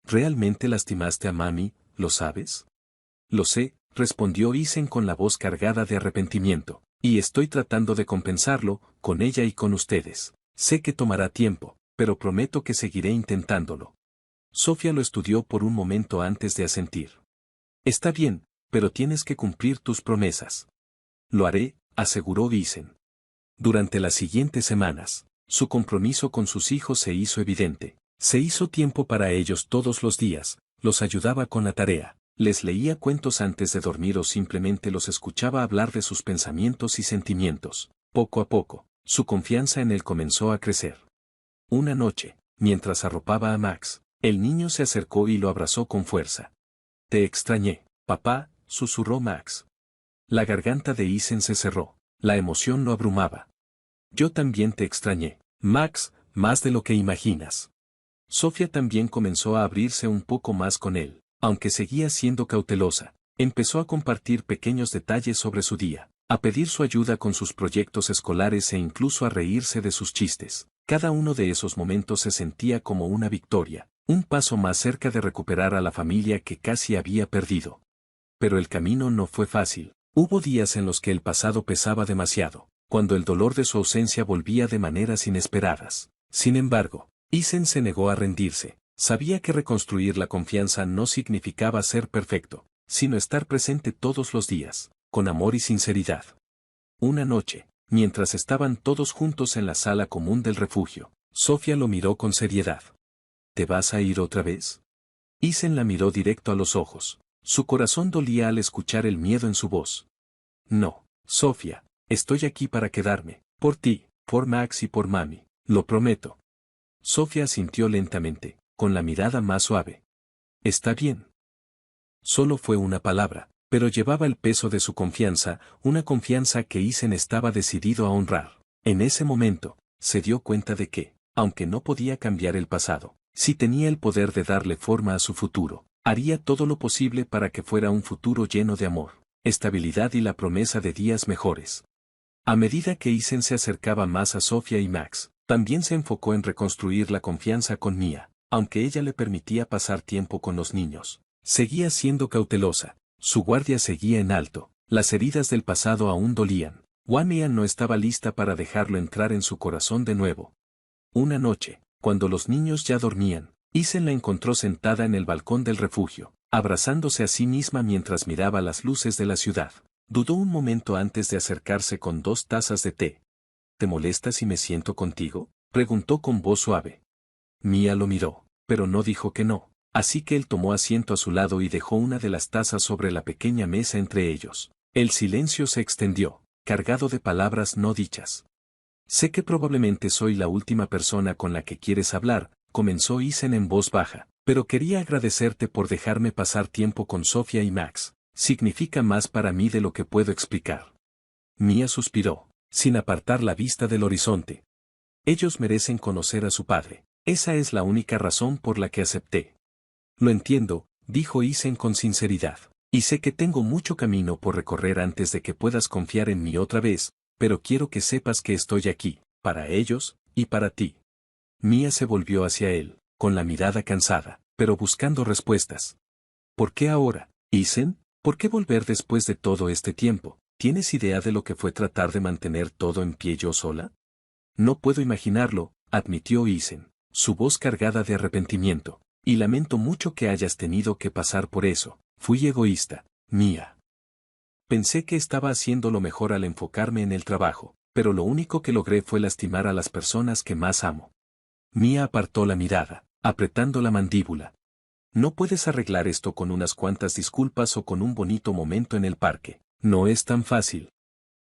¿Realmente lastimaste a mami, lo sabes? Lo sé, respondió Isen con la voz cargada de arrepentimiento, y estoy tratando de compensarlo, con ella y con ustedes. Sé que tomará tiempo, pero prometo que seguiré intentándolo. Sofía lo estudió por un momento antes de asentir. Está bien, pero tienes que cumplir tus promesas. Lo haré, aseguró Isen. Durante las siguientes semanas, su compromiso con sus hijos se hizo evidente. Se hizo tiempo para ellos todos los días, los ayudaba con la tarea, les leía cuentos antes de dormir o simplemente los escuchaba hablar de sus pensamientos y sentimientos. Poco a poco, su confianza en él comenzó a crecer. Una noche, mientras arropaba a Max, el niño se acercó y lo abrazó con fuerza. Te extrañé, papá, susurró Max. La garganta de Isen se cerró, la emoción lo abrumaba. Yo también te extrañé, Max, más de lo que imaginas. Sofía también comenzó a abrirse un poco más con él, aunque seguía siendo cautelosa. Empezó a compartir pequeños detalles sobre su día, a pedir su ayuda con sus proyectos escolares e incluso a reírse de sus chistes. Cada uno de esos momentos se sentía como una victoria, un paso más cerca de recuperar a la familia que casi había perdido. Pero el camino no fue fácil. Hubo días en los que el pasado pesaba demasiado, cuando el dolor de su ausencia volvía de maneras inesperadas. Sin embargo, Isen se negó a rendirse. Sabía que reconstruir la confianza no significaba ser perfecto, sino estar presente todos los días, con amor y sinceridad. Una noche, mientras estaban todos juntos en la sala común del refugio, Sofía lo miró con seriedad. ¿Te vas a ir otra vez? Isen la miró directo a los ojos. Su corazón dolía al escuchar el miedo en su voz. No, Sofía, estoy aquí para quedarme, por ti, por Max y por mami, lo prometo. Sofía asintió lentamente, con la mirada más suave. Está bien. Solo fue una palabra, pero llevaba el peso de su confianza, una confianza que Isen estaba decidido a honrar. En ese momento, se dio cuenta de que, aunque no podía cambiar el pasado, sí tenía el poder de darle forma a su futuro. Haría todo lo posible para que fuera un futuro lleno de amor, estabilidad y la promesa de días mejores. A medida que Isen se acercaba más a Sofía y Max, también se enfocó en reconstruir la confianza con Mia, aunque ella le permitía pasar tiempo con los niños. Seguía siendo cautelosa, su guardia seguía en alto, las heridas del pasado aún dolían. Mia no estaba lista para dejarlo entrar en su corazón de nuevo. Una noche, cuando los niños ya dormían, Isen la encontró sentada en el balcón del refugio, abrazándose a sí misma mientras miraba las luces de la ciudad. Dudó un momento antes de acercarse con 2 tazas de té. ¿Te molesta si me siento contigo?, preguntó con voz suave. Mia lo miró, pero no dijo que no, así que él tomó asiento a su lado y dejó una de las tazas sobre la pequeña mesa entre ellos. El silencio se extendió, cargado de palabras no dichas. Sé que probablemente soy la última persona con la que quieres hablar, comenzó Isen en voz baja, pero quería agradecerte por dejarme pasar tiempo con Sofía y Max. Significa más para mí de lo que puedo explicar. Mia suspiró, sin apartar la vista del horizonte. Ellos merecen conocer a su padre. Esa es la única razón por la que acepté. Lo entiendo, dijo Isen con sinceridad. Y sé que tengo mucho camino por recorrer antes de que puedas confiar en mí otra vez, pero quiero que sepas que estoy aquí, para ellos, y para ti. Mia se volvió hacia él, con la mirada cansada, pero buscando respuestas. ¿Por qué ahora, Isen? ¿Por qué volver después de todo este tiempo? ¿Tienes idea de lo que fue tratar de mantener todo en pie yo sola? No puedo imaginarlo, admitió Isen, su voz cargada de arrepentimiento. Y lamento mucho que hayas tenido que pasar por eso. Fui egoísta, Mia. Pensé que estaba haciendo lo mejor al enfocarme en el trabajo, pero lo único que logré fue lastimar a las personas que más amo. Mia apartó la mirada, apretando la mandíbula. No puedes arreglar esto con unas cuantas disculpas o con un bonito momento en el parque. No es tan fácil.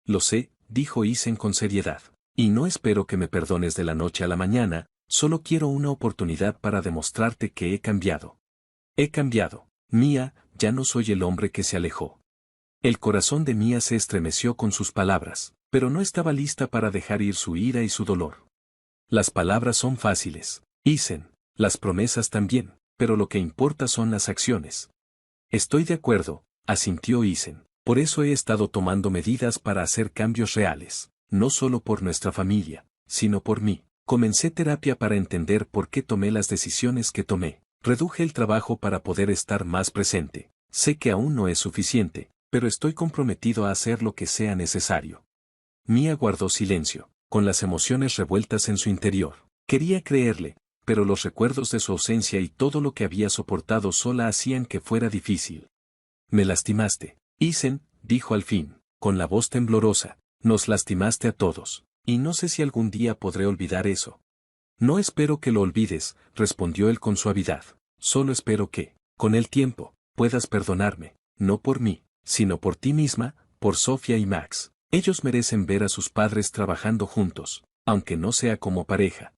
Lo sé, dijo Isen con seriedad. Y no espero que me perdones de la noche a la mañana, solo quiero una oportunidad para demostrarte que he cambiado. He cambiado. Mia, ya no soy el hombre que se alejó. El corazón de Mia se estremeció con sus palabras, pero no estaba lista para dejar ir su ira y su dolor. Las palabras son fáciles, Isen, las promesas también, pero lo que importa son las acciones. Estoy de acuerdo, asintió Isen, por eso he estado tomando medidas para hacer cambios reales, no solo por nuestra familia, sino por mí. Comencé terapia para entender por qué tomé las decisiones que tomé. Reduje el trabajo para poder estar más presente. Sé que aún no es suficiente, pero estoy comprometido a hacer lo que sea necesario. Mia guardó silencio, con las emociones revueltas en su interior. Quería creerle, pero los recuerdos de su ausencia y todo lo que había soportado sola hacían que fuera difícil. Me lastimaste, Isen, dijo al fin, con la voz temblorosa. Nos lastimaste a todos, y no sé si algún día podré olvidar eso. No espero que lo olvides, respondió él con suavidad. Solo espero que, con el tiempo, puedas perdonarme, no por mí, sino por ti misma, por Sofía y Max. Ellos merecen ver a sus padres trabajando juntos, aunque no sea como pareja.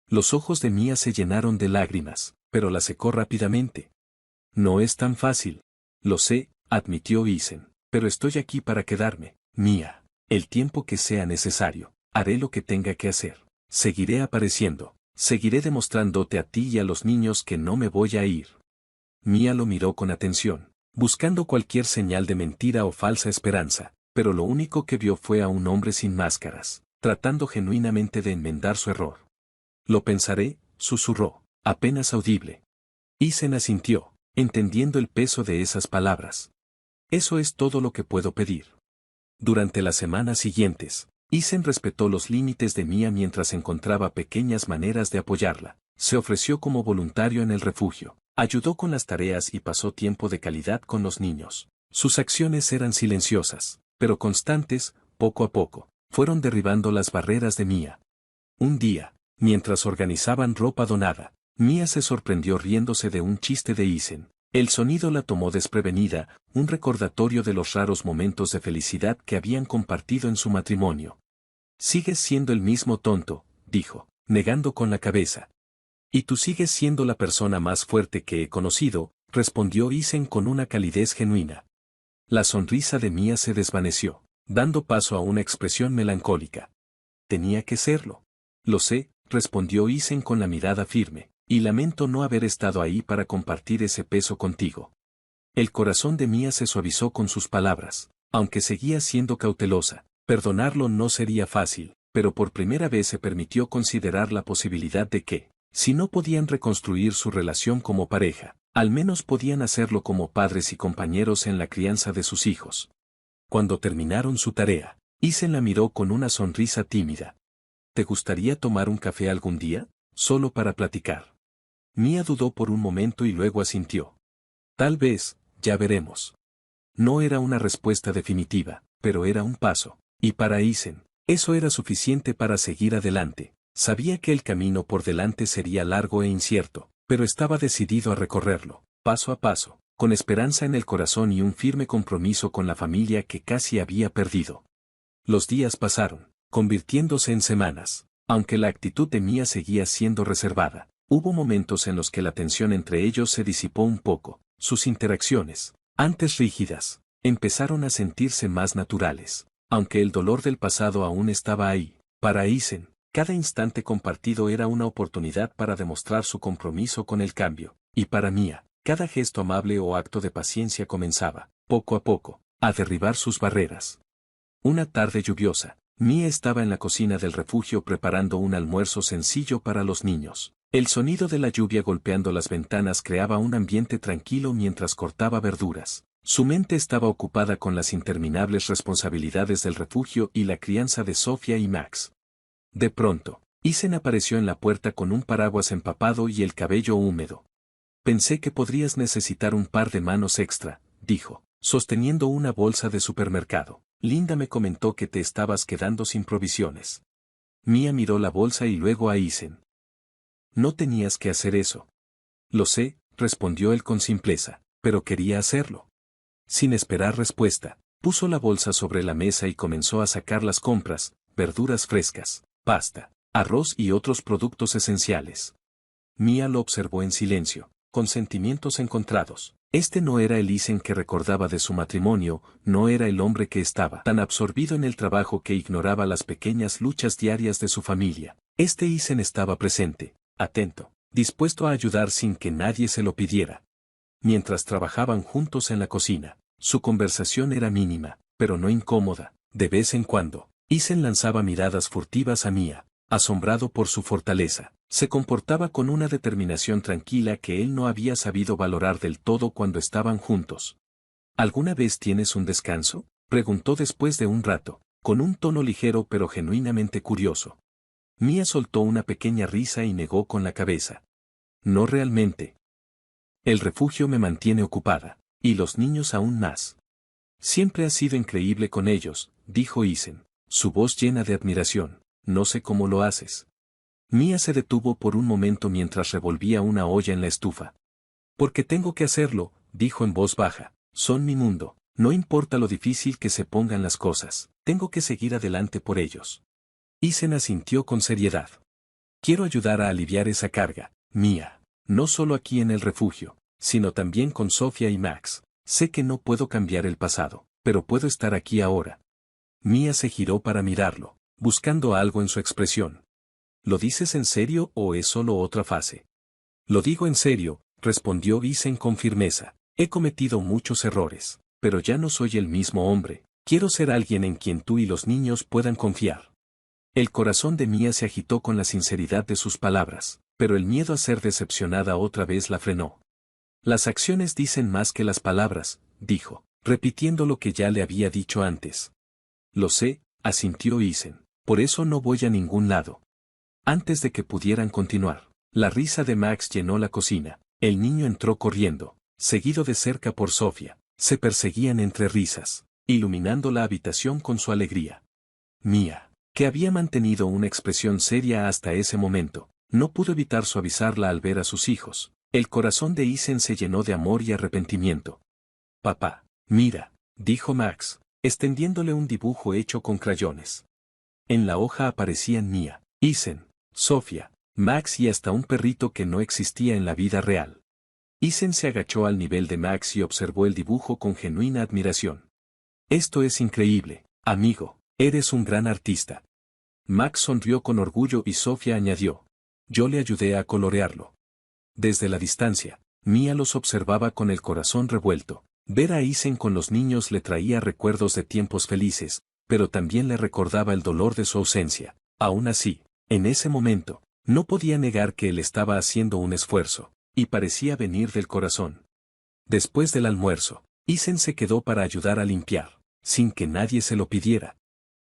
Los ojos de Mia se llenaron de lágrimas, pero la secó rápidamente. No es tan fácil. Lo sé, admitió Isen, pero estoy aquí para quedarme, Mia. El tiempo que sea necesario, haré lo que tenga que hacer. Seguiré apareciendo, seguiré demostrándote a ti y a los niños que no me voy a ir. Mia lo miró con atención, buscando cualquier señal de mentira o falsa esperanza, pero lo único que vio fue a un hombre sin máscaras, tratando genuinamente de enmendar su error. Lo pensaré, susurró, apenas audible. Isen asintió, entendiendo el peso de esas palabras. Eso es todo lo que puedo pedir. Durante las semanas siguientes, Isen respetó los límites de Mia mientras encontraba pequeñas maneras de apoyarla. Se ofreció como voluntario en el refugio, ayudó con las tareas y pasó tiempo de calidad con los niños. Sus acciones eran silenciosas, pero constantes, poco a poco, fueron derribando las barreras de Mia. Un día, mientras organizaban ropa donada, Mia se sorprendió riéndose de un chiste de Isen. El sonido la tomó desprevenida, un recordatorio de los raros momentos de felicidad que habían compartido en su matrimonio. Sigues siendo el mismo tonto, dijo, negando con la cabeza. Y tú sigues siendo la persona más fuerte que he conocido, respondió Isen con una calidez genuina. La sonrisa de Mia se desvaneció, dando paso a una expresión melancólica. Tenía que serlo. Lo sé, respondió Isen con la mirada firme. Y lamento no haber estado ahí para compartir ese peso contigo. El corazón de Mia se suavizó con sus palabras, aunque seguía siendo cautelosa. Perdonarlo no sería fácil, pero por primera vez se permitió considerar la posibilidad de que, si no podían reconstruir su relación como pareja, al menos podían hacerlo como padres y compañeros en la crianza de sus hijos. Cuando terminaron su tarea, Isen la miró con una sonrisa tímida. ¿Te gustaría tomar un café algún día? Solo para platicar. Mia dudó por un momento y luego asintió. Tal vez, ya veremos. No era una respuesta definitiva, pero era un paso. Y para Isen, eso era suficiente para seguir adelante. Sabía que el camino por delante sería largo e incierto, pero estaba decidido a recorrerlo, paso a paso, con esperanza en el corazón y un firme compromiso con la familia que casi había perdido. Los días pasaron, convirtiéndose en semanas. Aunque la actitud de Mia seguía siendo reservada, hubo momentos en los que la tensión entre ellos se disipó un poco. Sus interacciones, antes rígidas, empezaron a sentirse más naturales. Aunque el dolor del pasado aún estaba ahí, para Isen, cada instante compartido era una oportunidad para demostrar su compromiso con el cambio, y para Mia, cada gesto amable o acto de paciencia comenzaba, poco a poco, a derribar sus barreras. Una tarde lluviosa, Mia estaba en la cocina del refugio preparando un almuerzo sencillo para los niños. El sonido de la lluvia golpeando las ventanas creaba un ambiente tranquilo mientras cortaba verduras. Su mente estaba ocupada con las interminables responsabilidades del refugio y la crianza de Sofía y Max. De pronto, Isen apareció en la puerta con un paraguas empapado y el cabello húmedo. Pensé que podrías necesitar un par de manos extra, dijo, sosteniendo una bolsa de supermercado. Linda me comentó que te estabas quedando sin provisiones. Mia miró la bolsa y luego a Isen. No tenías que hacer eso. Lo sé, respondió él con simpleza, pero quería hacerlo. Sin esperar respuesta, puso la bolsa sobre la mesa y comenzó a sacar las compras, verduras frescas, pasta, arroz y otros productos esenciales. Mia lo observó en silencio, con sentimientos encontrados. Este no era el Isen que recordaba de su matrimonio, no era el hombre que estaba tan absorbido en el trabajo que ignoraba las pequeñas luchas diarias de su familia. Este Isen estaba presente, atento, dispuesto a ayudar sin que nadie se lo pidiera. Mientras trabajaban juntos en la cocina, su conversación era mínima, pero no incómoda. De vez en cuando, Isen lanzaba miradas furtivas a Mia, asombrado por su fortaleza. Se comportaba con una determinación tranquila que él no había sabido valorar del todo cuando estaban juntos. ¿Alguna vez tienes un descanso?, preguntó después de un rato, con un tono ligero pero genuinamente curioso. Mia soltó una pequeña risa y negó con la cabeza. No realmente. El refugio me mantiene ocupada, y los niños aún más. Siempre has sido increíble con ellos, dijo Isen, su voz llena de admiración. No sé cómo lo haces. Mia se detuvo por un momento mientras revolvía una olla en la estufa. Porque tengo que hacerlo, dijo en voz baja, son mi mundo, no importa lo difícil que se pongan las cosas, tengo que seguir adelante por ellos. Isen asintió con seriedad. Quiero ayudar a aliviar esa carga, Mia, no solo aquí en el refugio, sino también con Sofía y Max. Sé que no puedo cambiar el pasado, pero puedo estar aquí ahora. Mia se giró para mirarlo, buscando algo en su expresión. ¿Lo dices en serio o es solo otra fase? Lo digo en serio, respondió Isen con firmeza. He cometido muchos errores, pero ya no soy el mismo hombre. Quiero ser alguien en quien tú y los niños puedan confiar. El corazón de Mia se agitó con la sinceridad de sus palabras, pero el miedo a ser decepcionada otra vez la frenó. Las acciones dicen más que las palabras, dijo, repitiendo lo que ya le había dicho antes. Lo sé, asintió Isen, por eso no voy a ningún lado. Antes de que pudieran continuar, la risa de Max llenó la cocina. El niño entró corriendo, seguido de cerca por Sofía. Se perseguían entre risas, iluminando la habitación con su alegría. Mia, que había mantenido una expresión seria hasta ese momento, no pudo evitar suavizarla al ver a sus hijos. El corazón de Isen se llenó de amor y arrepentimiento. Papá, mira, dijo Max, extendiéndole un dibujo hecho con crayones. En la hoja aparecían Mia, Isen, Sofía, Max y hasta un perrito que no existía en la vida real. Isen se agachó al nivel de Max y observó el dibujo con genuina admiración. Esto es increíble, amigo, eres un gran artista. Max sonrió con orgullo y Sofía añadió. Yo le ayudé a colorearlo. Desde la distancia, Mia los observaba con el corazón revuelto. Ver a Isen con los niños le traía recuerdos de tiempos felices, pero también le recordaba el dolor de su ausencia. Aún así, en ese momento, no podía negar que él estaba haciendo un esfuerzo, y parecía venir del corazón. Después del almuerzo, Isen se quedó para ayudar a limpiar, sin que nadie se lo pidiera.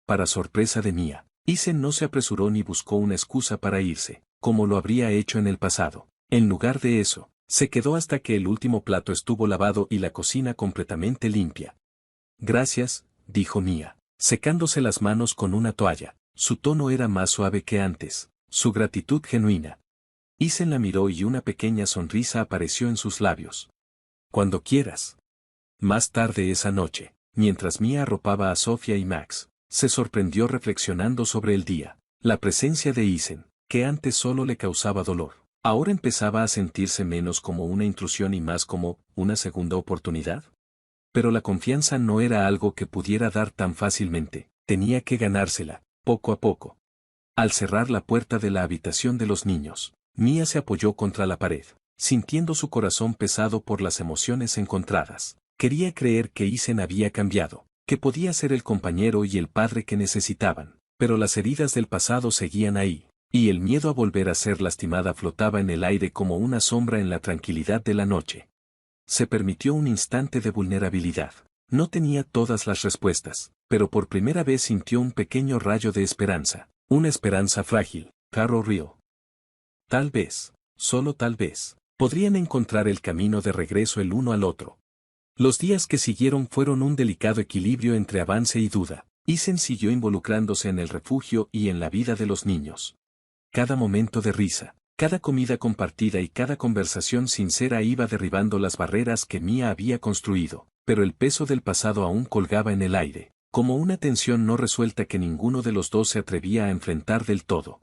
Para sorpresa de Mia, Isen no se apresuró ni buscó una excusa para irse, como lo habría hecho en el pasado. En lugar de eso, Se quedó hasta que el último plato estuvo lavado y la cocina completamente limpia. Gracias, dijo Mia, secándose las manos con una toalla. Su tono era más suave que antes, su gratitud genuina. Isen la miró y una pequeña sonrisa apareció en sus labios. Cuando quieras. Más tarde esa noche, mientras Mia arropaba a Sofía y Max, se sorprendió reflexionando sobre el día. La presencia de Isen, que antes solo le causaba dolor, ahora empezaba a sentirse menos como una intrusión y más como una segunda oportunidad. Pero la confianza no era algo que pudiera dar tan fácilmente, tenía que ganársela, poco a poco. Al cerrar la puerta de la habitación de los niños, Mia se apoyó contra la pared, sintiendo su corazón pesado por las emociones encontradas. Quería creer que Isen había cambiado, que podía ser el compañero y el padre que necesitaban, pero las heridas del pasado seguían ahí, y el miedo a volver a ser lastimada flotaba en el aire como una sombra en la tranquilidad de la noche. Se permitió un instante de vulnerabilidad. No tenía todas las respuestas, pero por primera vez sintió un pequeño rayo de esperanza, una esperanza frágil, Caro rió. Tal vez, solo tal vez, podrían encontrar el camino de regreso el uno al otro. Los días que siguieron fueron un delicado equilibrio entre avance y duda. Isen siguió involucrándose en el refugio y en la vida de los niños. Cada momento de risa, cada comida compartida y cada conversación sincera iba derribando las barreras que Mia había construido, pero el peso del pasado aún colgaba en el aire, como una tensión no resuelta que ninguno de los dos se atrevía a enfrentar del todo.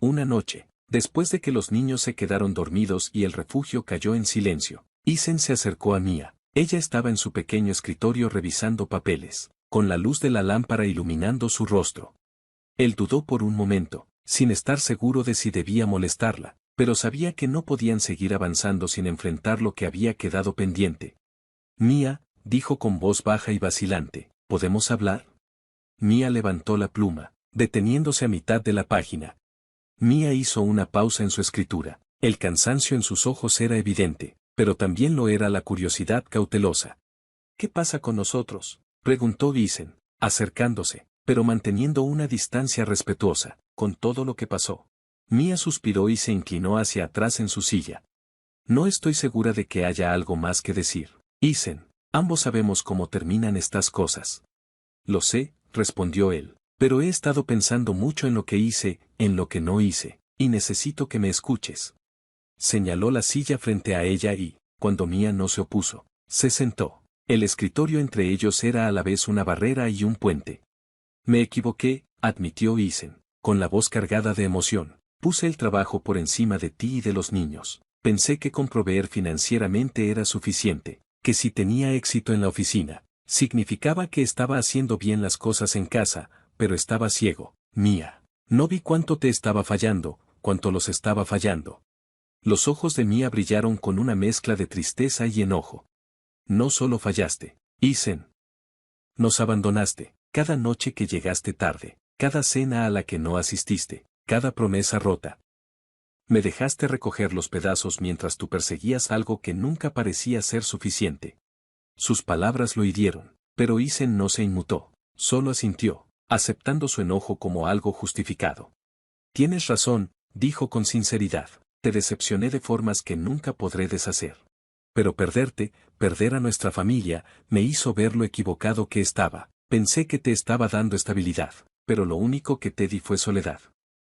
Una noche, después de que los niños se quedaron dormidos y el refugio cayó en silencio, Isen se acercó a Mia. Ella estaba en su pequeño escritorio revisando papeles, con la luz de la lámpara iluminando su rostro. Él dudó por un momento, sin estar seguro de si debía molestarla, pero sabía que no podían seguir avanzando sin enfrentar lo que había quedado pendiente. Mia, dijo con voz baja y vacilante, ¿podemos hablar? Mia levantó la pluma, deteniéndose a mitad de la página. Mia hizo una pausa en su escritura. El cansancio en sus ojos era evidente, pero también lo era la curiosidad cautelosa. ¿Qué pasa con nosotros?, preguntó Isen, acercándose, pero manteniendo una distancia respetuosa, con todo lo que pasó. Mia suspiró y se inclinó hacia atrás en su silla. No estoy segura de que haya algo más que decir. Isen, ambos sabemos cómo terminan estas cosas. Lo sé, respondió él, pero he estado pensando mucho en lo que hice, en lo que no hice, y necesito que me escuches. Señaló la silla frente a ella y, cuando Mia no se opuso, se sentó. El escritorio entre ellos era a la vez una barrera y un puente. Me equivoqué, admitió Isen, con la voz cargada de emoción. Puse el trabajo por encima de ti y de los niños. Pensé que con proveer financieramente era suficiente, que si tenía éxito en la oficina, significaba que estaba haciendo bien las cosas en casa, pero estaba ciego, Mia. No vi cuánto te estaba fallando, cuánto los estaba fallando. Los ojos de Mia brillaron con una mezcla de tristeza y enojo. No solo fallaste, Isen. Nos abandonaste, cada noche que llegaste tarde, cada cena a la que no asististe, cada promesa rota. Me dejaste recoger los pedazos mientras tú perseguías algo que nunca parecía ser suficiente. Sus palabras lo hirieron, pero Isen no se inmutó, solo asintió, aceptando su enojo como algo justificado. Tienes razón, dijo con sinceridad. Te decepcioné de formas que nunca podré deshacer. Pero perderte, perder a nuestra familia, me hizo ver lo equivocado que estaba. Pensé que te estaba dando estabilidad, pero lo único que te di fue soledad.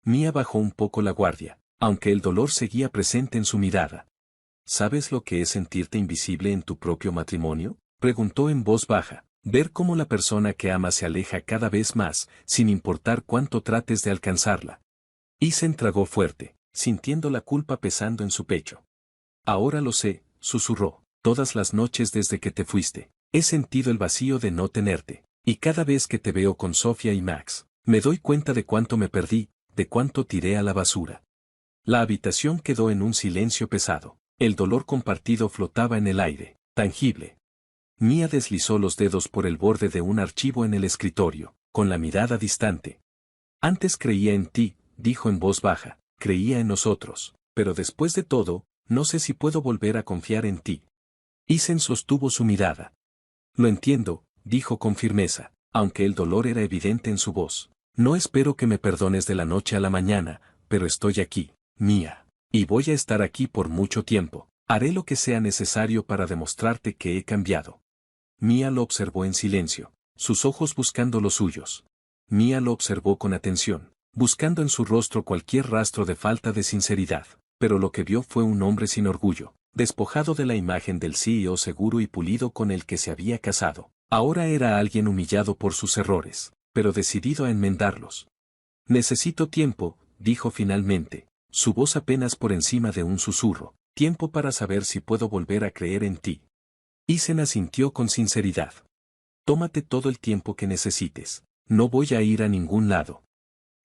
Mia bajó un poco la guardia, aunque el dolor seguía presente en su mirada. ¿Sabes lo que es sentirte invisible en tu propio matrimonio?, preguntó en voz baja. Ver cómo la persona que ama se aleja cada vez más, sin importar cuánto trates de alcanzarla. Isen tragó fuerte, sintiendo la culpa pesando en su pecho. Ahora lo sé, susurró, todas las noches desde que te fuiste, he sentido el vacío de no tenerte, y cada vez que te veo con Sofía y Max, me doy cuenta de cuánto me perdí, de cuánto tiré a la basura. La habitación quedó en un silencio pesado, el dolor compartido flotaba en el aire, tangible. Mia deslizó los dedos por el borde de un archivo en el escritorio, con la mirada distante. Antes creía en ti, dijo en voz baja. Creía en nosotros, pero después de todo, no sé si puedo volver a confiar en ti. Isen sostuvo su mirada. Lo entiendo, dijo con firmeza, aunque el dolor era evidente en su voz. No espero que me perdones de la noche a la mañana, pero estoy aquí, Mia. Y voy a estar aquí por mucho tiempo. Haré lo que sea necesario para demostrarte que he cambiado. Mia lo observó en silencio, sus ojos buscando los suyos. Mia lo observó con atención, buscando en su rostro cualquier rastro de falta de sinceridad, pero lo que vio fue un hombre sin orgullo, despojado de la imagen del CEO seguro y pulido con el que se había casado. Ahora era alguien humillado por sus errores, pero decidido a enmendarlos. Necesito tiempo, dijo finalmente, su voz apenas por encima de un susurro, tiempo para saber si puedo volver a creer en ti. Isen asintió con sinceridad. Tómate todo el tiempo que necesites, no voy a ir a ningún lado.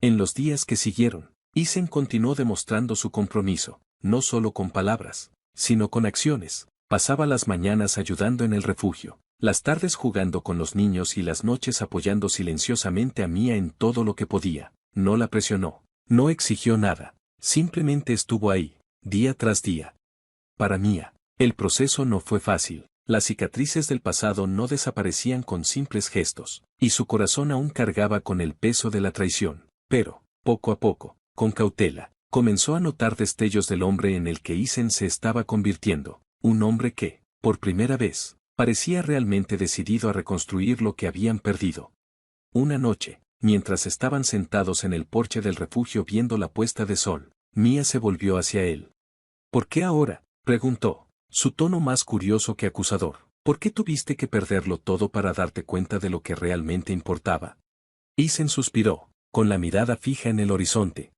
En los días que siguieron, Isen continuó demostrando su compromiso, no solo con palabras, sino con acciones. Pasaba las mañanas ayudando en el refugio, las tardes jugando con los niños y las noches apoyando silenciosamente a Mia en todo lo que podía. No la presionó, no exigió nada, simplemente estuvo ahí, día tras día. Para Mia, el proceso no fue fácil. Las cicatrices del pasado no desaparecían con simples gestos, y su corazón aún cargaba con el peso de la traición. Pero, poco a poco, con cautela, comenzó a notar destellos del hombre en el que Isen se estaba convirtiendo, un hombre que, por primera vez, parecía realmente decidido a reconstruir lo que habían perdido. Una noche, mientras estaban sentados en el porche del refugio viendo la puesta de sol, Mia se volvió hacia él. ¿Por qué ahora?, preguntó. Su tono más curioso que acusador. ¿Por qué tuviste que perderlo todo para darte cuenta de lo que realmente importaba? Isen suspiró, con la mirada fija en el horizonte.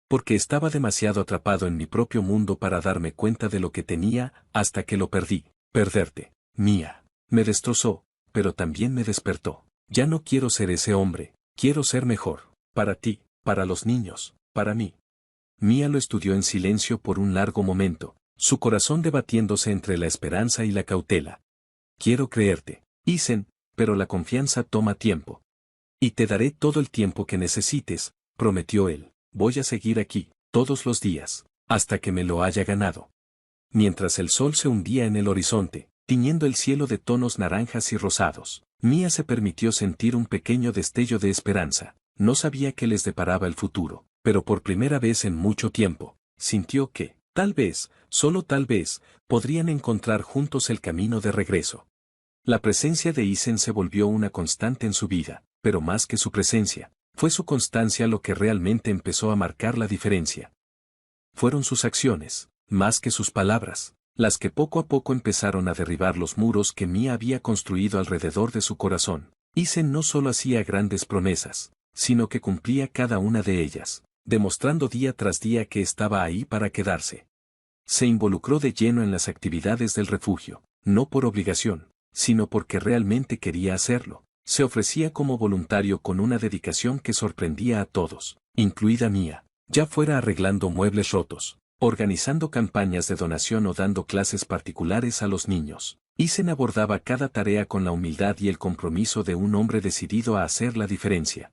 Porque estaba demasiado atrapado en mi propio mundo para darme cuenta de lo que tenía hasta que lo perdí. Perderte, Mia. Me destrozó, pero también me despertó. Ya no quiero ser ese hombre, quiero ser mejor. Para ti, para los niños, para mí. Mia lo estudió en silencio por un largo momento, su corazón debatiéndose entre la esperanza y la cautela. Quiero creerte, Isen, pero la confianza toma tiempo. Y te daré todo el tiempo que necesites, prometió él. Voy a seguir aquí, todos los días, hasta que me lo haya ganado. Mientras el sol se hundía en el horizonte, tiñendo el cielo de tonos naranjas y rosados, Mia se permitió sentir un pequeño destello de esperanza. No sabía qué les deparaba el futuro, pero por primera vez en mucho tiempo, sintió que, tal vez, solo tal vez, podrían encontrar juntos el camino de regreso. La presencia de Isen se volvió una constante en su vida, pero más que su presencia, fue su constancia lo que realmente empezó a marcar la diferencia. Fueron sus acciones, más que sus palabras, las que poco a poco empezaron a derribar los muros que Mia había construido alrededor de su corazón. Isen no solo hacía grandes promesas, sino que cumplía cada una de ellas, demostrando día tras día que estaba ahí para quedarse. Se involucró de lleno en las actividades del refugio, no por obligación, sino porque realmente quería hacerlo. Se ofrecía como voluntario con una dedicación que sorprendía a todos, incluida Mia, ya fuera arreglando muebles rotos, organizando campañas de donación o dando clases particulares a los niños. Isen abordaba cada tarea con la humildad y el compromiso de un hombre decidido a hacer la diferencia.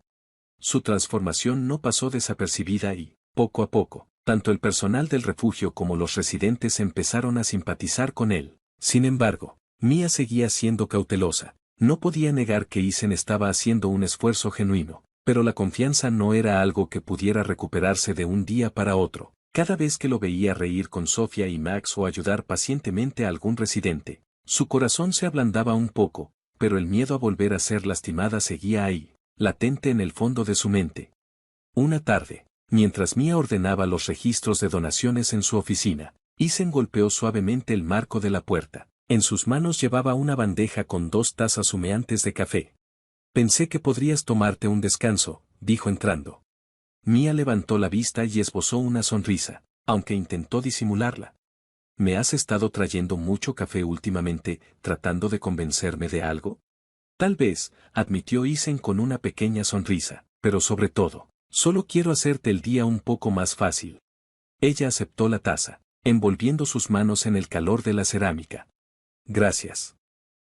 Su transformación no pasó desapercibida y, poco a poco, tanto el personal del refugio como los residentes empezaron a simpatizar con él. Sin embargo, Mia seguía siendo cautelosa. No podía negar que Isen estaba haciendo un esfuerzo genuino, pero la confianza no era algo que pudiera recuperarse de un día para otro. Cada vez que lo veía reír con Sofía y Max o ayudar pacientemente a algún residente, su corazón se ablandaba un poco, pero el miedo a volver a ser lastimada seguía ahí, latente en el fondo de su mente. Una tarde, mientras Mia ordenaba los registros de donaciones en su oficina, Isen golpeó suavemente el marco de la puerta. En sus manos llevaba una bandeja con 2 tazas humeantes de café. Pensé que podrías tomarte un descanso, dijo entrando. Mia levantó la vista y esbozó una sonrisa, aunque intentó disimularla. ¿Me has estado trayendo mucho café últimamente, tratando de convencerme de algo? Tal vez, admitió Isen con una pequeña sonrisa, pero sobre todo, solo quiero hacerte el día un poco más fácil. Ella aceptó la taza, envolviendo sus manos en el calor de la cerámica. Gracias.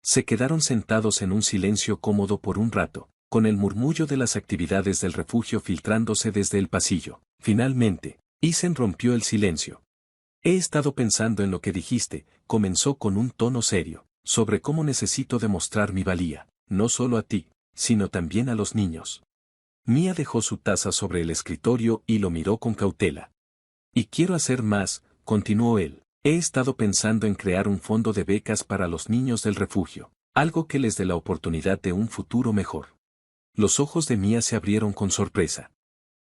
Se quedaron sentados en un silencio cómodo por un rato, con el murmullo de las actividades del refugio filtrándose desde el pasillo. Finalmente, Isen rompió el silencio. He estado pensando en lo que dijiste, comenzó con un tono serio, sobre cómo necesito demostrar mi valía, no solo a ti, sino también a los niños. Mia dejó su taza sobre el escritorio y lo miró con cautela. Y quiero hacer más, continuó él, He estado pensando en crear un fondo de becas para los niños del refugio, algo que les dé la oportunidad de un futuro mejor. Los ojos de Mia se abrieron con sorpresa.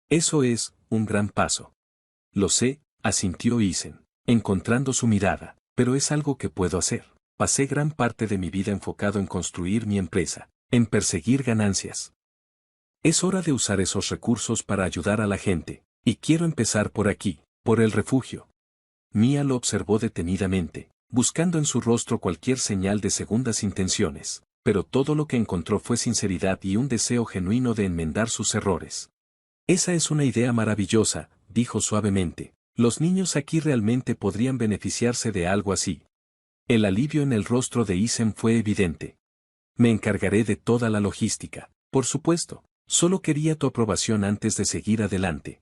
Eso es un gran paso. Lo sé, asintió Isen, encontrando su mirada, pero es algo que puedo hacer. Pasé gran parte de mi vida enfocado en construir mi empresa, en perseguir ganancias. Es hora de usar esos recursos para ayudar a la gente, y quiero empezar por aquí, por el refugio. Mia lo observó detenidamente, buscando en su rostro cualquier señal de segundas intenciones, pero todo lo que encontró fue sinceridad y un deseo genuino de enmendar sus errores. Esa es una idea maravillosa, dijo suavemente. Los niños aquí realmente podrían beneficiarse de algo así. El alivio en el rostro de Isen fue evidente. Me encargaré de toda la logística, por supuesto. Solo quería tu aprobación antes de seguir adelante.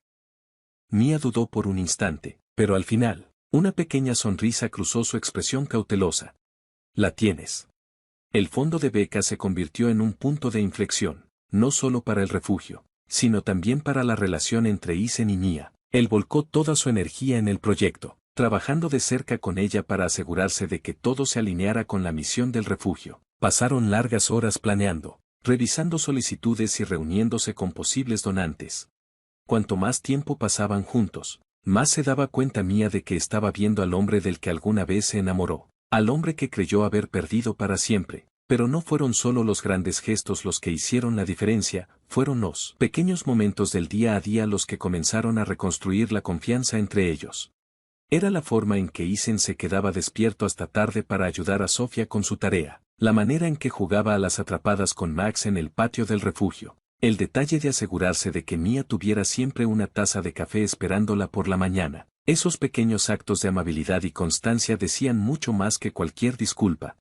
Mia dudó por un instante, pero al final, una pequeña sonrisa cruzó su expresión cautelosa. La tienes. El fondo de beca se convirtió en un punto de inflexión, no solo para el refugio, sino también para la relación entre Isen y Mia. Él volcó toda su energía en el proyecto, trabajando de cerca con ella para asegurarse de que todo se alineara con la misión del refugio. Pasaron largas horas planeando, revisando solicitudes y reuniéndose con posibles donantes. Cuanto más tiempo pasaban juntos, más se daba cuenta Mia de que estaba viendo al hombre del que alguna vez se enamoró, al hombre que creyó haber perdido para siempre. Pero no fueron solo los grandes gestos los que hicieron la diferencia, fueron los pequeños momentos del día a día los que comenzaron a reconstruir la confianza entre ellos. Era la forma en que Isen se quedaba despierto hasta tarde para ayudar a Sofía con su tarea, la manera en que jugaba a las atrapadas con Max en el patio del refugio, el detalle de asegurarse de que Mia tuviera siempre una taza de café esperándola por la mañana. Esos pequeños actos de amabilidad y constancia decían mucho más que cualquier disculpa.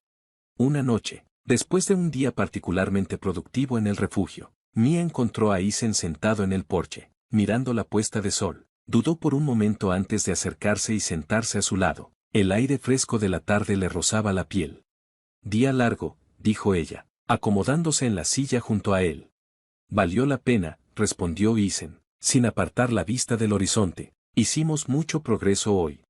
Una noche, después de un día particularmente productivo en el refugio, Mia encontró a Isen sentado en el porche, mirando la puesta de sol. Dudó por un momento antes de acercarse y sentarse a su lado. El aire fresco de la tarde le rozaba la piel. Día largo, dijo ella, acomodándose en la silla junto a él. Valió la pena, respondió Isen, sin apartar la vista del horizonte. Hicimos mucho progreso hoy.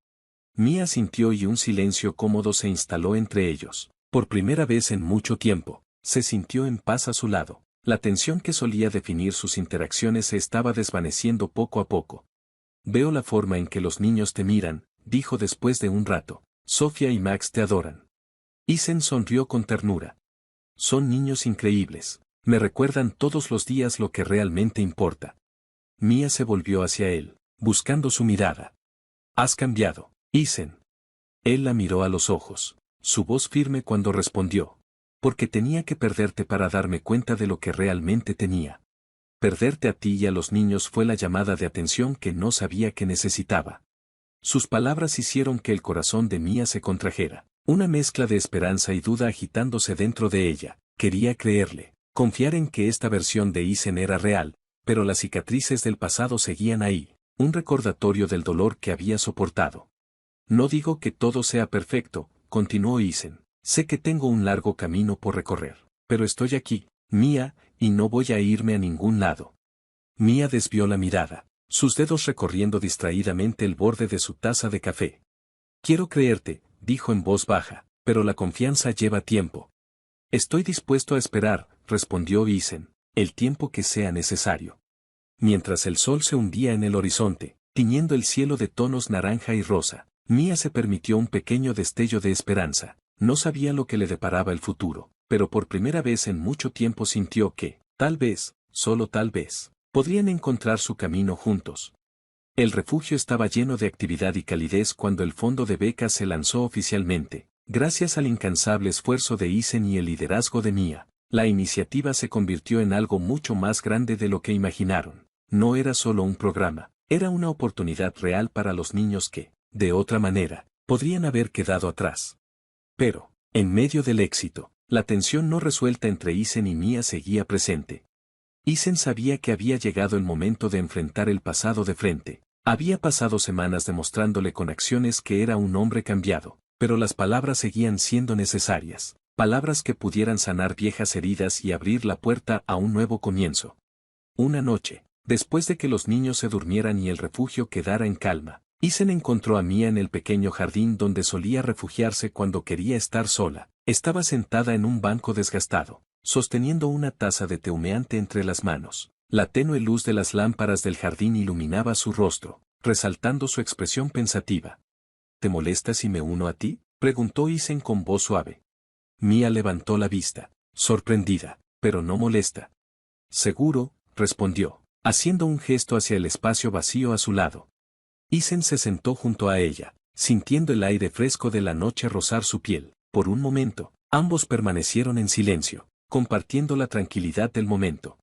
Mia sintió y un silencio cómodo se instaló entre ellos. Por primera vez en mucho tiempo, se sintió en paz a su lado. La tensión que solía definir sus interacciones se estaba desvaneciendo poco a poco. Veo la forma en que los niños te miran, dijo después de un rato. Sofía y Max te adoran. Isen sonrió con ternura. Son niños increíbles. Me recuerdan todos los días lo que realmente importa. Mia se volvió hacia él, buscando su mirada. Has cambiado, Isen. Él la miró a los ojos, su voz firme cuando respondió. Porque tenía que perderte para darme cuenta de lo que realmente tenía. Perderte a ti y a los niños fue la llamada de atención que no sabía que necesitaba. Sus palabras hicieron que el corazón de Mia se contrajera, una mezcla de esperanza y duda agitándose dentro de ella. Quería creerle, confiar en que esta versión de Isen era real, pero las cicatrices del pasado seguían ahí, un recordatorio del dolor que había soportado. No digo que todo sea perfecto, continuó Isen, sé que tengo un largo camino por recorrer, pero estoy aquí, Mia, y no voy a irme a ningún lado. Mia desvió la mirada, sus dedos recorriendo distraídamente el borde de su taza de café. Quiero creerte, dijo en voz baja, pero la confianza lleva tiempo. Estoy dispuesto a esperar, respondió Isen, el tiempo que sea necesario. Mientras el sol se hundía en el horizonte, tiñendo el cielo de tonos naranja y rosa, Mia se permitió un pequeño destello de esperanza. No sabía lo que le deparaba el futuro, pero por primera vez en mucho tiempo sintió que, tal vez, solo tal vez, podrían encontrar su camino juntos. El refugio estaba lleno de actividad y calidez cuando el fondo de becas se lanzó oficialmente. Gracias al incansable esfuerzo de Isen y el liderazgo de Mia, la iniciativa se convirtió en algo mucho más grande de lo que imaginaron. No era solo un programa, era una oportunidad real para los niños que, de otra manera, podrían haber quedado atrás. Pero, en medio del éxito, la tensión no resuelta entre Isen y Mia seguía presente. Isen sabía que había llegado el momento de enfrentar el pasado de frente. Había pasado semanas demostrándole con acciones que era un hombre cambiado, pero las palabras seguían siendo necesarias, palabras que pudieran sanar viejas heridas y abrir la puerta a un nuevo comienzo. Una noche, después de que los niños se durmieran y el refugio quedara en calma, Isen encontró a Mía en el pequeño jardín donde solía refugiarse cuando quería estar sola. Estaba sentada en un banco desgastado, sosteniendo una taza de té humeante entre las manos. La tenue luz de las lámparas del jardín iluminaba su rostro, resaltando su expresión pensativa. ¿Te molesta si me uno a ti?, preguntó Isen con voz suave. Mía levantó la vista, sorprendida, pero no molesta. Seguro, respondió, haciendo un gesto hacia el espacio vacío a su lado. Isen se sentó junto a ella, sintiendo el aire fresco de la noche rozar su piel. Por un momento, ambos permanecieron en silencio, compartiendo la tranquilidad del momento.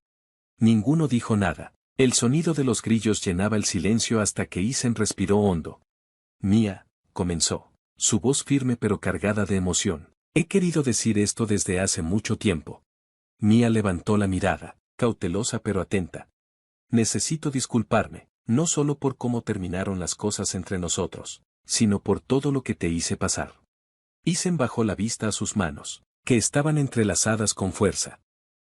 Ninguno dijo nada. El sonido de los grillos llenaba el silencio hasta que Isen respiró hondo. Mía, comenzó, su voz firme pero cargada de emoción. He querido decir esto desde hace mucho tiempo. Mía levantó la mirada, cautelosa pero atenta. Necesito disculparme, no solo por cómo terminaron las cosas entre nosotros, sino por todo lo que te hice pasar. Isen bajó la vista a sus manos, que estaban entrelazadas con fuerza.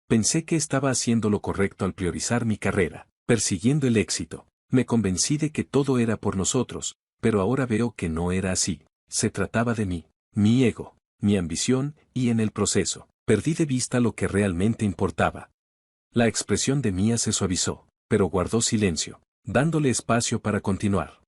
Pensé que estaba haciendo lo correcto al priorizar mi carrera, persiguiendo el éxito. Me convencí de que todo era por nosotros, pero ahora veo que no era así. Se trataba de mí, mi ego, mi ambición, y en el proceso, perdí de vista lo que realmente importaba. La expresión de Mía se suavizó, pero guardó silencio, dándole espacio para continuar.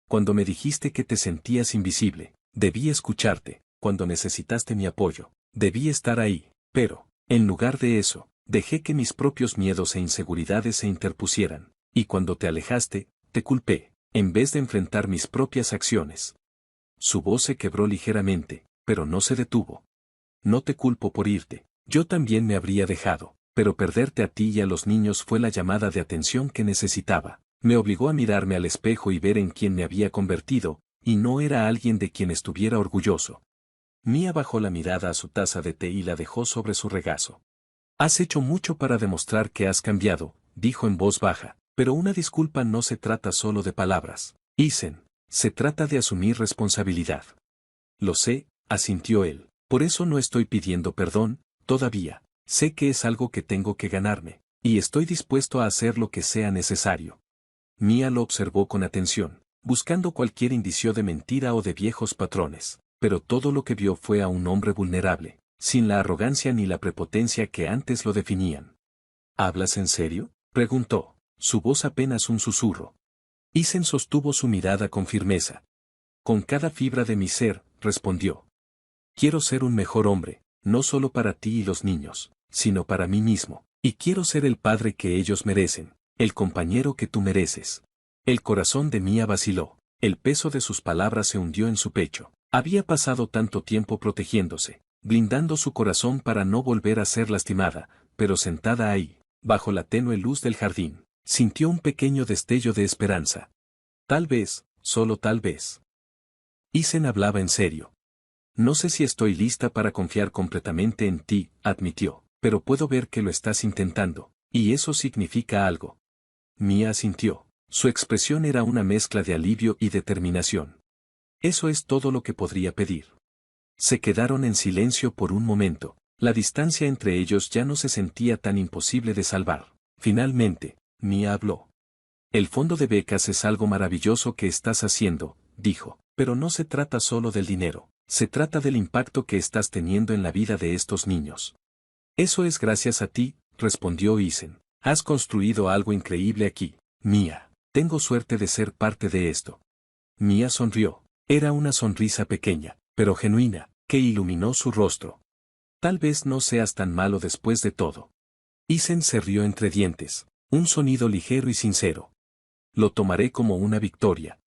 Cuando me dijiste que te sentías invisible, debí escucharte. Cuando necesitaste mi apoyo, debí estar ahí, pero, en lugar de eso, dejé que mis propios miedos e inseguridades se interpusieran, y cuando te alejaste, te culpé, en vez de enfrentar mis propias acciones. Su voz se quebró ligeramente, pero no se detuvo. No te culpo por irte, yo también me habría dejado, pero perderte a ti y a los niños fue la llamada de atención que necesitaba. Me obligó a mirarme al espejo y ver en quién me había convertido, y no era alguien de quien estuviera orgulloso. Mía bajó la mirada a su taza de té y la dejó sobre su regazo. Has hecho mucho para demostrar que has cambiado, dijo en voz baja, pero una disculpa no se trata solo de palabras. Isen, se trata de asumir responsabilidad. Lo sé, asintió él, por eso no estoy pidiendo perdón, todavía. Sé que es algo que tengo que ganarme, y estoy dispuesto a hacer lo que sea necesario. Mía lo observó con atención, buscando cualquier indicio de mentira o de viejos patrones. Pero todo lo que vio fue a un hombre vulnerable, sin la arrogancia ni la prepotencia que antes lo definían. ¿Hablas en serio?, preguntó, su voz apenas un susurro. Isen sostuvo su mirada con firmeza. Con cada fibra de mi ser, respondió. Quiero ser un mejor hombre, no solo para ti y los niños, sino para mí mismo, y quiero ser el padre que ellos merecen, el compañero que tú mereces. El corazón de Mía vaciló, el peso de sus palabras se hundió en su pecho. Había pasado tanto tiempo protegiéndose, blindando su corazón para no volver a ser lastimada, pero sentada ahí, bajo la tenue luz del jardín, sintió un pequeño destello de esperanza. Tal vez, solo tal vez. Isen hablaba en serio. No sé si estoy lista para confiar completamente en ti, admitió, pero puedo ver que lo estás intentando, y eso significa algo. Mía asintió, su expresión era una mezcla de alivio y determinación. Eso es todo lo que podría pedir. Se quedaron en silencio por un momento. La distancia entre ellos ya no se sentía tan imposible de salvar. Finalmente, Mía habló. El fondo de becas es algo maravilloso que estás haciendo, dijo, pero no se trata solo del dinero, se trata del impacto que estás teniendo en la vida de estos niños. Eso es gracias a ti, respondió Isen. Has construido algo increíble aquí, Mía. Tengo suerte de ser parte de esto. Mía sonrió. Era una sonrisa pequeña, pero genuina, que iluminó su rostro. Tal vez no seas tan malo después de todo. Isen se rió entre dientes, un sonido ligero y sincero. Lo tomaré como una victoria.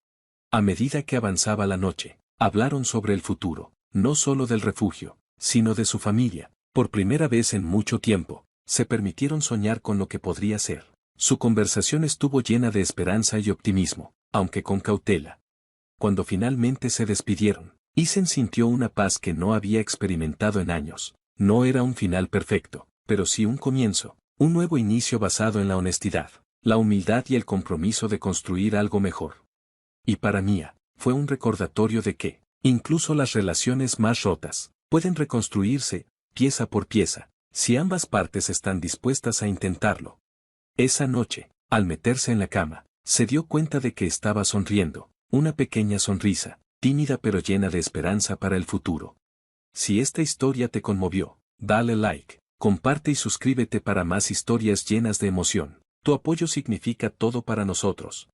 A medida que avanzaba la noche, hablaron sobre el futuro, no solo del refugio, sino de su familia. Por primera vez en mucho tiempo, se permitieron soñar con lo que podría ser. Su conversación estuvo llena de esperanza y optimismo, aunque con cautela. Cuando finalmente se despidieron, Isen sintió una paz que no había experimentado en años. No era un final perfecto, pero sí un comienzo, un nuevo inicio basado en la honestidad, la humildad y el compromiso de construir algo mejor. Y para Mía, fue un recordatorio de que, incluso las relaciones más rotas, pueden reconstruirse, pieza por pieza, si ambas partes están dispuestas a intentarlo. Esa noche, al meterse en la cama, se dio cuenta de que estaba sonriendo, Una pequeña sonrisa, tímida pero llena de esperanza para el futuro. Si esta historia te conmovió, dale like, comparte y suscríbete para más historias llenas de emoción. Tu apoyo significa todo para nosotros.